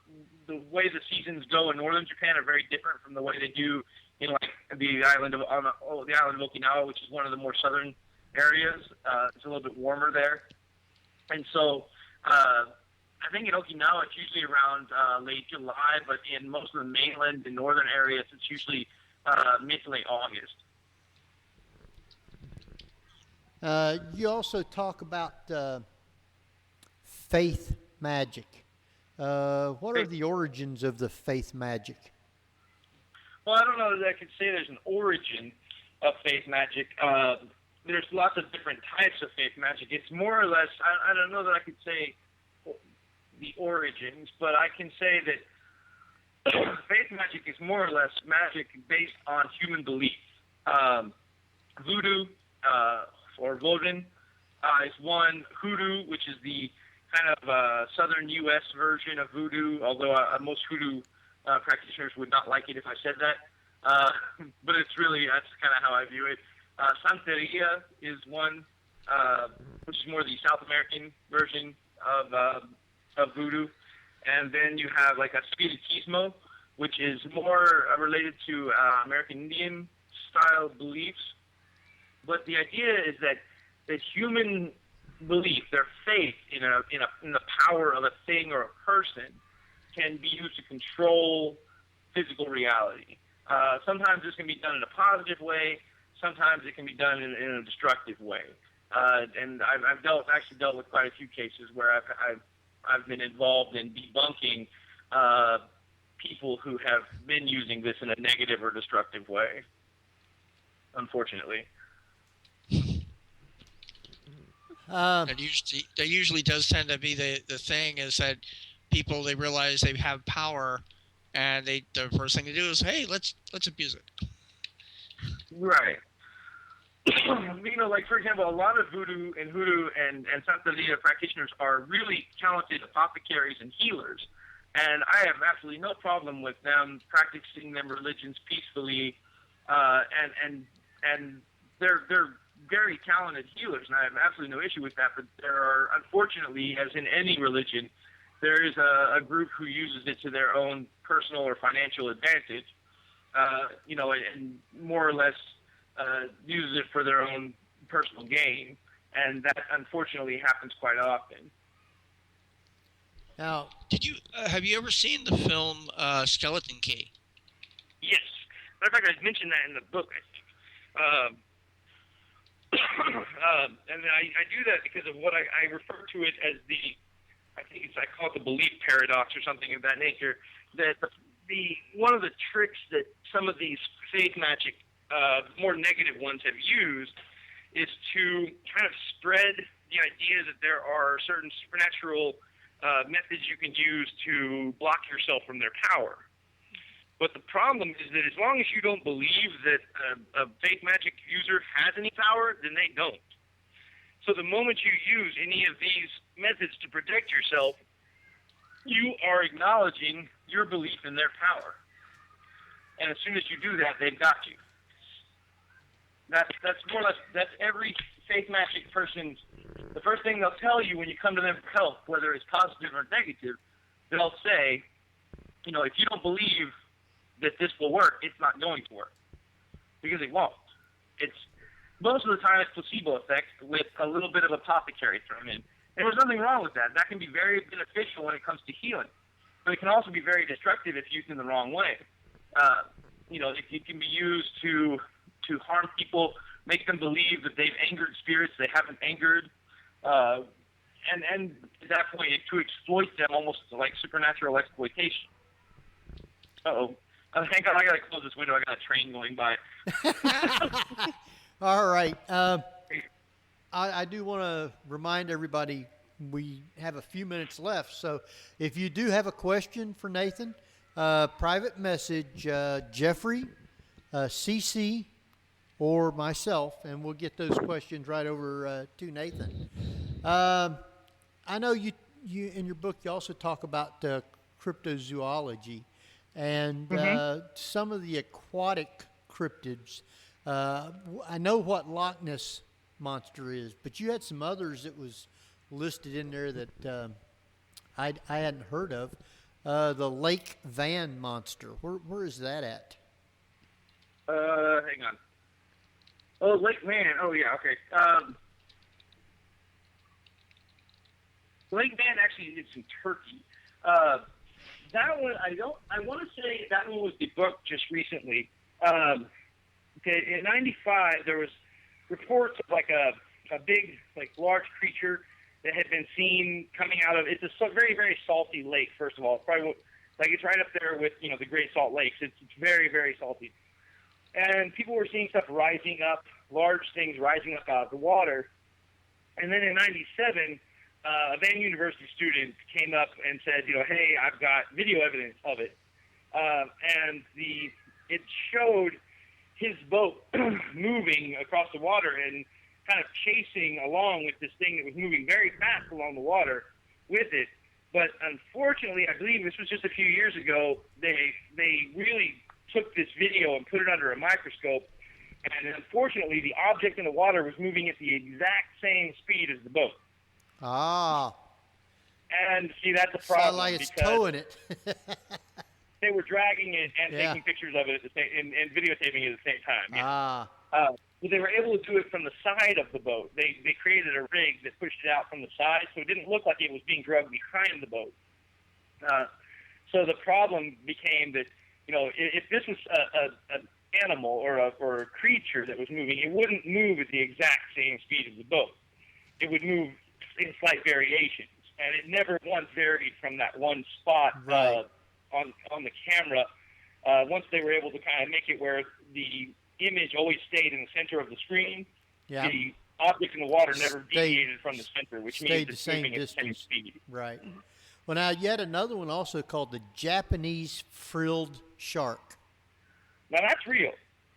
The way the seasons go in northern Japan are very different from the way they do in like the island of Okinawa, which is one of the more southern areas. It's a little bit warmer there, and so I think in Okinawa it's usually around late July, but in most of the mainland and northern areas it's usually mid to late August. You also talk about faith magic. What are the origins of the faith magic? Well, I don't know that I could say there's an origin of faith magic. There's lots of different types of faith magic. It's more or less, I don't know that I could say the origins, but I can say that faith magic is more or less magic based on human belief. Voodoo, or Vodun, is one. Hoodoo, which is the kind of southern U.S. version of voodoo, although most hoodoo practitioners would not like it if I said that. But it's really, that's kind of how I view it. Santeria is one, which is more the South American version of voodoo. And then you have like a spiritismo, which is more related to American Indian style beliefs. But the idea is that human belief, their faith in the power of a thing or a person, can be used to control physical reality. Sometimes this can be done in a positive way. Sometimes it can be done in a destructive way. And I've actually dealt with quite a few cases where I've been involved in debunking people who have been using this in a negative or destructive way, unfortunately. That usually does tend to be the thing, is that people, they realize they have power, and the first thing to do is, hey, let's abuse it. Right. Like for example, a lot of voodoo and hoodoo and Santeria practitioners are really talented apothecaries and healers, and I have absolutely no problem with them practicing them religions peacefully, and they're very talented healers, and I have absolutely no issue with that. But there are, unfortunately, as in any religion, there is a group who uses it to their own personal or financial advantage, and more or less uses it for their own personal gain, and that unfortunately happens quite often. Now, have you ever seen the film Skeleton Key? Yes. Matter of fact, I mentioned that in the book, I think. And I do that because of what I refer to it as I call it the belief paradox or something of that nature. That the one of the tricks that some of these faith magic, more negative ones, have used is to kind of spread the idea that there are certain supernatural methods you can use to block yourself from their power. But the problem is that as long as you don't believe that a faith magic user has any power, then they don't. So the moment you use any of these methods to protect yourself, you are acknowledging your belief in their power. And as soon as you do that, they've got you. That's more or less, that's every faith magic person's, the first thing they'll tell you when you come to them for help, whether it's positive or negative, they'll say, if you don't believe that this will work, it's not going to work, because it won't. It's most of the time it's placebo effect with a little bit of apothecary thrown in. And there's nothing wrong with that. That can be very beneficial when it comes to healing, but it can also be very destructive if used in the wrong way. It can be used to harm people, make them believe that they've angered spirits they haven't angered, and at that point to exploit them, almost like supernatural exploitation. Uh-oh. Hang on, I gotta close this window. I got a train going by. All right. I do want to remind everybody we have a few minutes left. So if you do have a question for Nathan, private message Jeffrey, CC, or myself, and we'll get those questions right over to Nathan. I know you in your book you also talk about cryptozoology and some of the aquatic cryptids. I know what Loch Ness monster is, but you had some others that was listed in there that I hadn't heard of. The Lake Van monster. Where is that at? Hang on. Oh, Lake Van. Oh, yeah. Okay. Lake Van actually is in Turkey. That one, I want to say that one was debunked just recently. Okay, in '95, there was reports of like a big, like large creature that had been seen coming out of. It's a very, very salty lake. First of all, it's probably like it's right up there with the Great Salt Lakes. It's very, very salty, and people were seeing stuff rising up, large things rising up out of the water. And then in '97. A Van University student came up and said, hey, I've got video evidence of it. And it showed his boat moving across the water and kind of chasing along with this thing that was moving very fast along the water with it. But unfortunately, I believe this was just a few years ago, they really took this video and put it under a microscope. And unfortunately, the object in the water was moving at the exact same speed as the boat. Ah. And see, that's a problem. Sound like it's towing it. They were dragging it and taking pictures of it at the same, and videotaping it at the same time. Yeah. Ah. But they were able to do it from the side of the boat. They created a rig that pushed it out from the side, so it didn't look like it was being dragged behind the boat. So the problem became that, if this was an animal or a creature that was moving, it wouldn't move at the exact same speed as the boat. It would move in slight variations, and it never once varied from that one spot on the camera. Once they were able to kind of make it where the image always stayed in the center of the screen, the object in the water never deviated from the center, which means it's moving at the same speed. Right. Well, now yet another one also called the Japanese frilled shark. Now that's real.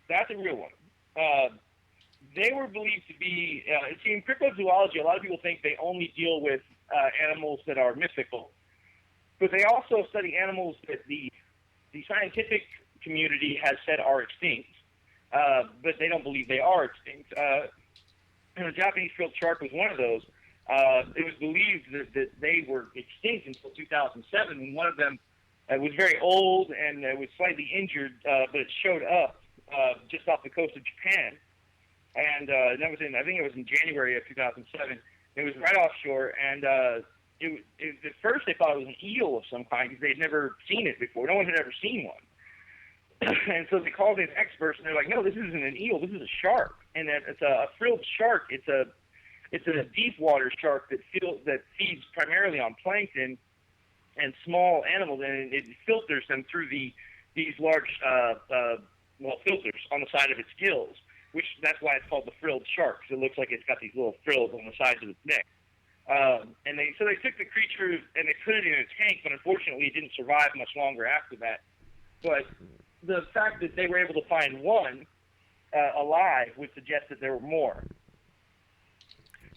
That's a real one. They were believed to be, see, in cryptozoology, a lot of people think they only deal with animals that are mythical. But they also study animals that the scientific community has said are extinct, but they don't believe they are extinct. The Japanese frilled shark was one of those. It was believed that they were extinct until 2007, when one of them was very old and was slightly injured, but it showed up just off the coast of Japan. And that was I think it was in January of 2007. It was right offshore, and at first they thought it was an eel of some kind because they'd never seen it before. No one had ever seen one. And so they called in experts, and they're like, no, this isn't an eel. This is a shark. And it's a frilled shark. It's a deep water shark that feeds primarily on plankton and small animals, and it filters them through these large filters on the side of its gills. That's why it's called the frilled shark, because it looks like it's got these little frills on the sides of its neck. And they took the creature and they put it in a tank, but unfortunately it didn't survive much longer after that. But the fact that they were able to find one alive would suggest that there were more.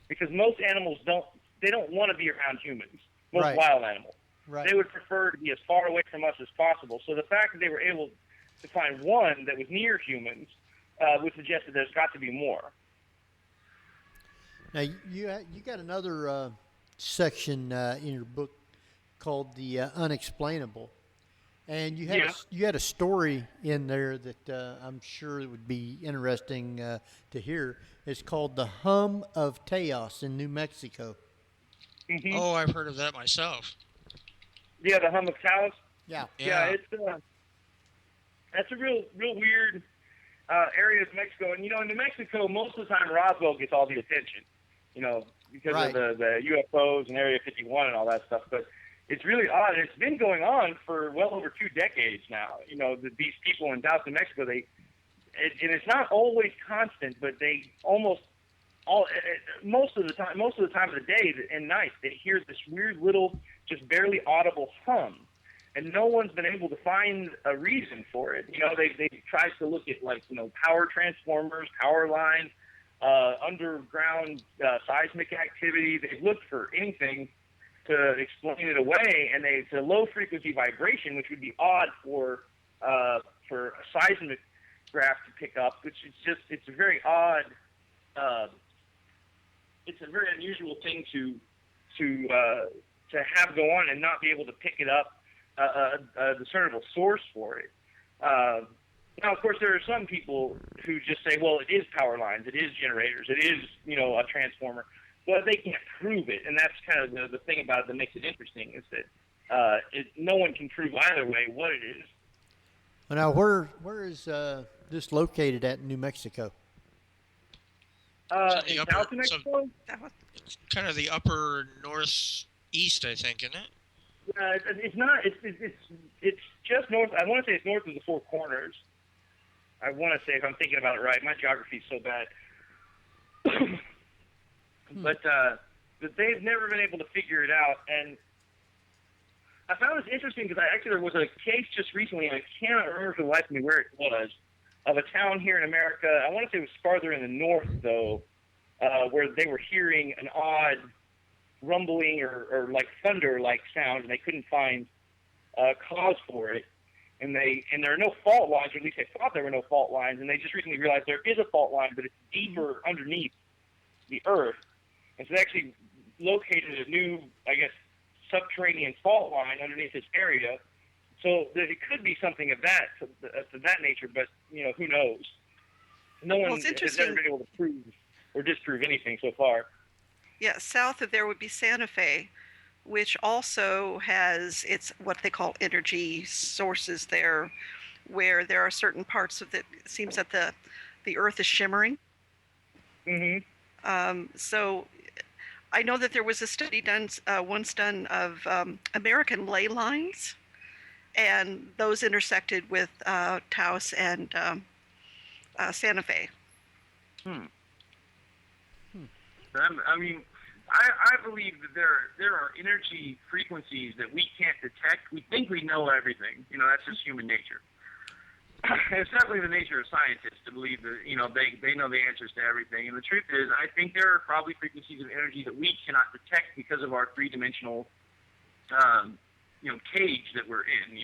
Because most animals don't want to be around humans, most wild animals. Right. They would prefer to be as far away from us as possible. So the fact that they were able to find one that was near humans would suggest that there's got to be more. Now, you got another section in your book called The Unexplainable. And you had a story in there that I'm sure would be interesting to hear. It's called The Hum of Teos in New Mexico. Mm-hmm. Oh, I've heard of that myself. Yeah, the Hum of Teos? Yeah. Yeah, that's a real weird area of Mexico. And, in New Mexico, most of the time Roswell gets all the attention, because of the UFOs and Area 51 and all that stuff. But it's really odd. It's been going on for well over 2 decades now. These people in South New Mexico, and it's not always constant, but they most of the time of the day and night, they hear this weird little, just barely audible hum. And no one's been able to find a reason for it. They tried to look at power transformers, power lines, underground seismic activity. They've looked for anything, to explain it away, and it's a low frequency vibration, which would be odd for a seismic graph to pick up, which is just, it's a very odd, it's a very unusual thing to have go on and not be able to pick it up, a discernible source for it. Now, of course, there are some people who just say, well, it is power lines, it is generators, it is, a transformer. But they can't prove it, and that's kind of the thing about it that makes it interesting, is that no one can prove either way what it is. Well, now, where is this located at in New Mexico? In South New Mexico? It's kind of the upper northeast, I think, isn't it? It's not. It's just north. I want to say it's north of the Four Corners. I want to say, if I'm thinking about it right. My geography's so bad. But they've never been able to figure it out. And I found this interesting because there was a case just recently, and I cannot remember for the life of me where it was, of a town here in America. I want to say it was farther in the north, though, where they were hearing an odd rumbling or like thunder-like sound, and they couldn't find a cause for it. And there are no fault lines, or at least they thought there were no fault lines, and they just recently realized there is a fault line, but it's deeper underneath the earth. And so they actually located a new, I guess, subterranean fault line underneath this area. So it could be something of that nature, but, who knows? No one has ever been able to prove or disprove anything so far. Yeah, south of there would be Santa Fe, which also has what they call energy sources there, where there are certain parts of it seems that the earth is shimmering. Mm-hmm. So I know that there was a study once done of American ley lines, and those intersected with Taos and Santa Fe. I mean, I believe that there are energy frequencies that we can't detect. We think we know everything. That's just human nature. It's definitely the nature of scientists to believe that, they know the answers to everything. And the truth is, I think there are probably frequencies of energy that we cannot detect because of our three-dimensional, cage that we're in.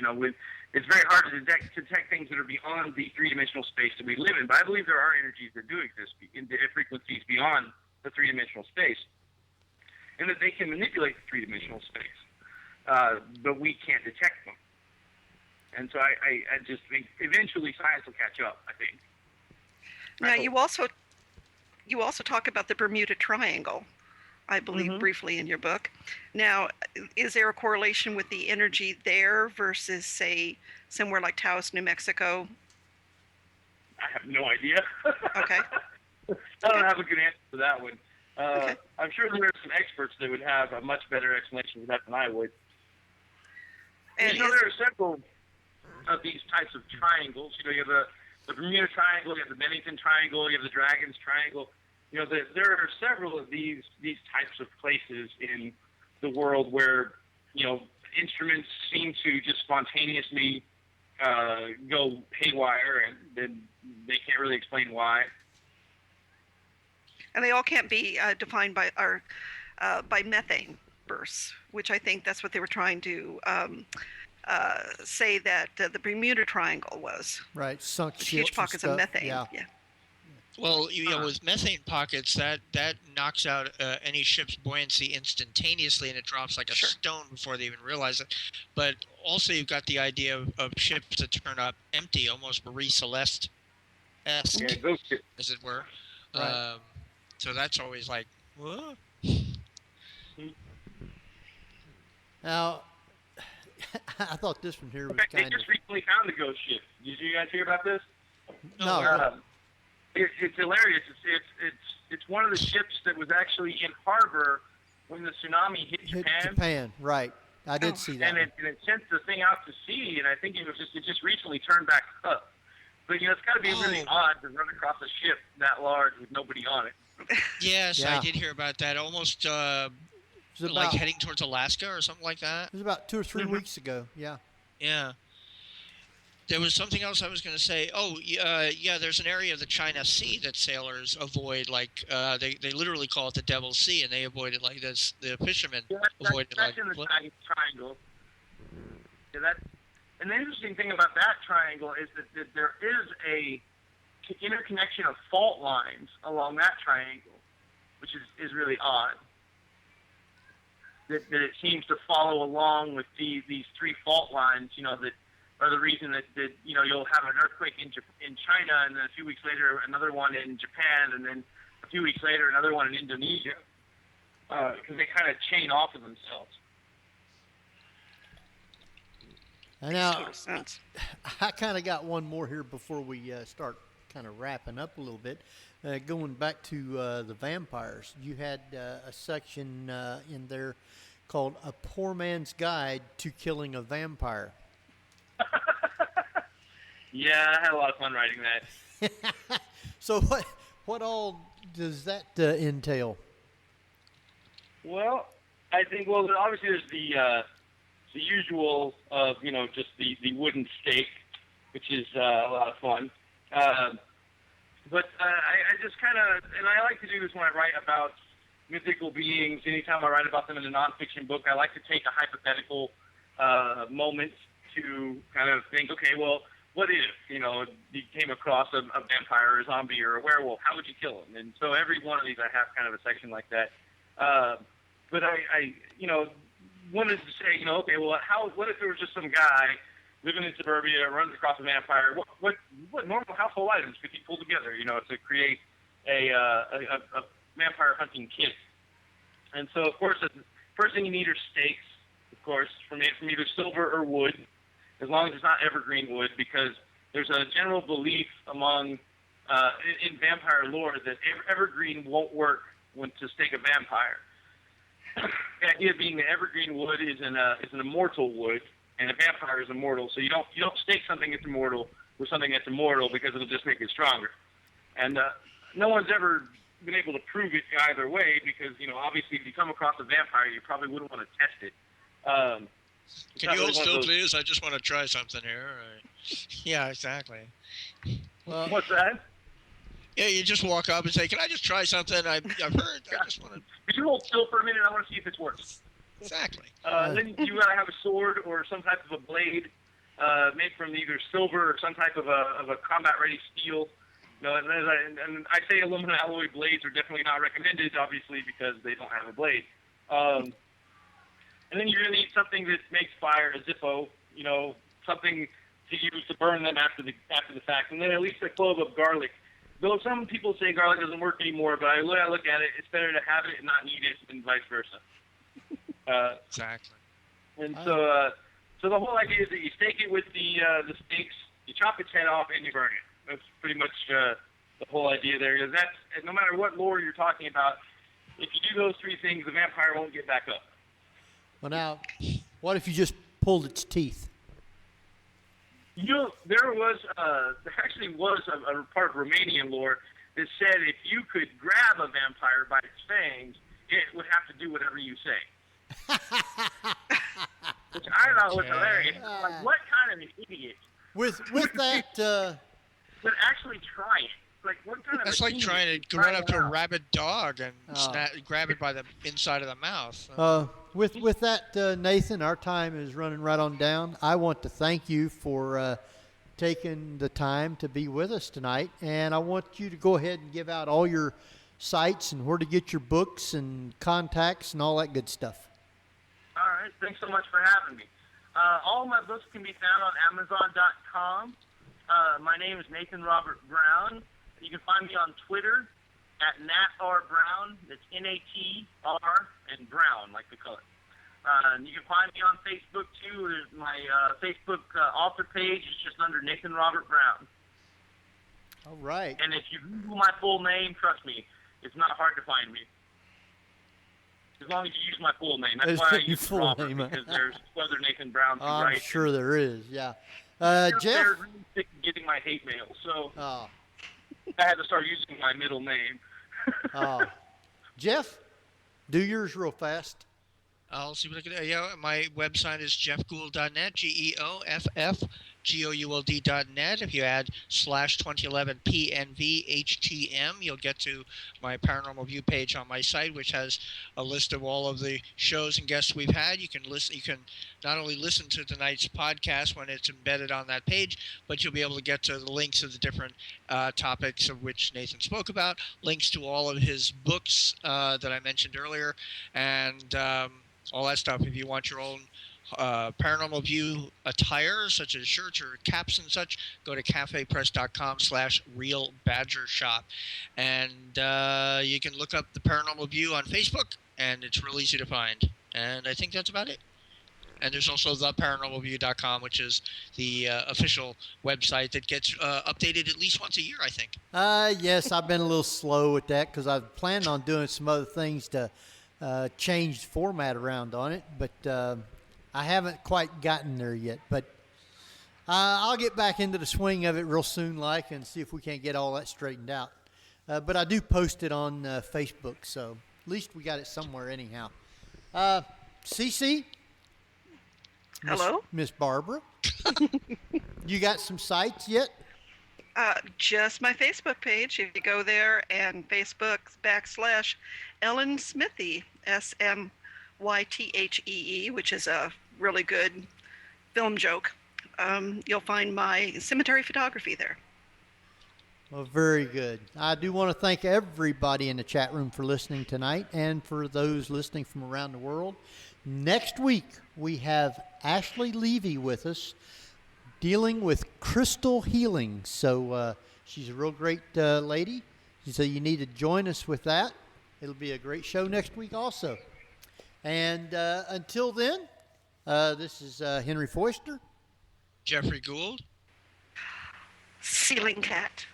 It's very hard to detect things that are beyond the three-dimensional space that we live in. But I believe there are energies that do exist in frequencies beyond the three-dimensional space, and that they can manipulate the three-dimensional space, but we can't detect them. And so I just think eventually science will catch up, I think. Now, you also talk about the Bermuda Triangle, I believe, briefly in your book. Now, is there a correlation with the energy there versus, say, somewhere like Taos, New Mexico? I have no idea. Okay. I don't have a good answer for that one. Okay. I'm sure there are some experts that would have a much better explanation for that than I would. And there are several of these types of triangles. You have the Bermuda Triangle, you have the Bennington Triangle, you have the Dragon's Triangle. There are several of these types of places in the world where, instruments seem to just spontaneously go haywire, and then they can't really explain why. And they all can't be defined by methane bursts, which I think that's what they were trying to say that the Bermuda Triangle was. Right, sunk ships, huge pockets of methane. Yeah. Well, with methane pockets, that knocks out any ship's buoyancy instantaneously, and it drops like a stone before they even realize it. But also, you've got the idea of ships that turn up empty, almost Marie Celeste-esque, as it were. Right. So that's always like, whoa. Now, I thought this one here was kind of... They just recently found the ghost ship. Did you guys hear about this? No. It's hilarious. It's one of the ships that was actually in harbor when the tsunami hit Japan, right. I did see that. And it sent the thing out to sea, and I think it just recently turned back up. But, it's got to be really odd to run across a ship that large with nobody on it. Yes, I did hear about that. Almost like heading towards Alaska or something like that. It was about 2 or 3 weeks ago, yeah. Yeah. There was something else I was going to say. Oh, yeah, there's an area of the China Sea that sailors avoid. Like they literally call it the Devil's Sea, and they avoid it like this. The fishermen avoid it that's like. in the Chinese Triangle. Yeah, and the interesting thing about that triangle is that there is a interconnection of fault lines along that triangle, which is really odd. That it seems to follow along with these three fault lines, that are the reason that you'll have an earthquake in China, and then a few weeks later another one in Japan, and then a few weeks later another one in Indonesia, because they kind of chain off of themselves. And now, I kind of got one more here before we start kind of wrapping up a little bit. Going back to the vampires, you had a section in there called "A Poor Man's Guide to Killing a Vampire." Yeah, I had a lot of fun writing that. So what all does that entail? Well, I think obviously there's the usual of just the wooden stake, which is a lot of fun. But I just kind of, and I like to do this when I write about mythical beings. Anytime I write about them in a nonfiction book, I like to take a hypothetical moment to kind of think, okay, well, what if, you came across a vampire or a zombie or a werewolf? How would you kill him? And so every one of these I have kind of a section like that. But I wanted to say, okay, well, what if there was just some guy living in suburbia, runs across a vampire? What normal household items could he pull together, to create a vampire hunting kit? And so, of course, the first thing you need are stakes, of course, from either silver or wood, as long as it's not evergreen wood, because there's a general belief among in vampire lore that evergreen won't work to stake a vampire. The idea being that evergreen wood is an immortal wood, and a vampire is immortal. So you don't stake something that's immortal with something that's immortal, because it'll just make it stronger. And no one's ever been able to prove it either way, because obviously if you come across a vampire, you probably wouldn't want to test it. Can you hold still, please? I just want to try something here. Yeah, exactly. Well, what's that? Yeah, you just walk up and say, "Can I just try something? I've heard. I just want to." Could you hold still for a minute? I want to see if it's works. Exactly. Then you gotta have a sword or some type of a blade made from either silver or some type of a combat-ready steel. And I say aluminum alloy blades are definitely not recommended, obviously, because they don't have a blade. And then you're gonna need something that makes fire, a Zippo, something to use to burn them after the fact, and then at least a clove of garlic. Though some people say garlic doesn't work anymore, but I look at it, it's better to have it and not need it than vice versa. Exactly. And so the whole idea is that you stake it with the stakes, you chop its head off, and you burn it. That's pretty much the whole idea there. Because that's, no matter what lore you're talking about, if you do those three things, the vampire won't get back up. Well, now, what if you just pulled its teeth? There actually was a part of Romanian lore that said if you could grab a vampire by its fangs, it would have to do whatever you say. Which I thought was hilarious. Like, what kind of an idiot With that, would actually try it? Like, what kind of That's like trying to run up to a rabid dog and grab it by the inside of the mouth. With that, Nathan, our time is running right on down. I want to thank you for taking the time to be with us tonight, and I want you to go ahead and give out all your sites and where to get your books and contacts and all that good stuff. All right. Thanks so much for having me. All my books can be found on Amazon.com. My name is Nathan Robert Brown. You can find me on Twitter at NatRBrown. That's N-A-T-R and Brown, like the color. And you can find me on Facebook, too. My Facebook author page is just under Nathan Robert Brown. All right. And if you Google my full name, trust me, it's not hard to find me. As long as you use my full name. That's why I use full Robert, name. because there's other Nathan Browns who I'm write. sure there is, yeah. Jeff? They're really sick of getting my hate mail, so I had to start using my middle name. Jeff, do yours real fast. I'll see what I can do. Yeah, my website is jeffgould.net, gould.net. If you add /2011 PNVHTM, you'll get to my Paranormal View page on my site, which has a list of all of the shows and guests we've had. You can not only listen to tonight's podcast when it's embedded on that page, but you'll be able to get to the links of the different topics of which Nathan spoke about, links to all of his books that I mentioned earlier, and all that stuff. If you want your own Paranormal View attire, such as shirts or caps and such, go to cafepress.com/realbadgershop. And you can look up the Paranormal View on Facebook, and it's real easy to find. And I think that's about it. And there's also theparanormalview.com, which is the official website that gets updated at least once a year, I think. Yes, I've been a little slow with that because I've planned on doing some other things to change the format around on it, but I haven't quite gotten there yet. But I'll get back into the swing of it real soon, and see if we can't get all that straightened out. But I do post it on Facebook, so at least we got it somewhere anyhow. CC? Hello? Miss Barbara? You got some sites yet? Just my Facebook page. If you go there and Facebook /Ellen Smithy, SMYTHEE, which is a really good film joke, you'll find my cemetery photography there. Well, very good. I do want to thank everybody in the chat room for listening tonight, and for those listening from around the world. Next week, we have Ashley Levy with us, dealing with crystal healing. So she's a real great lady. So you need to join us with that. It'll be a great show next week also. And until then, this is Henry Foister. Jeffrey Gould. Ceiling Cat.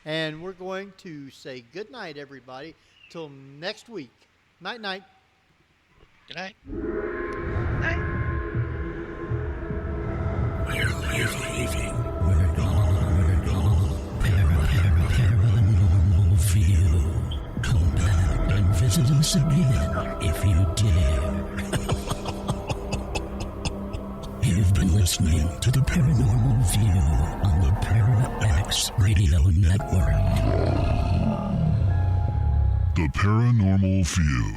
And we're going to say good night, everybody. Till next week. Night, night. Good night. Night. We're leaving. We're gone. Paranormal View. Come back and visit us again if you dare. You've been listening to the Paranormal View on the Para-X Radio Network. The Paranormal View.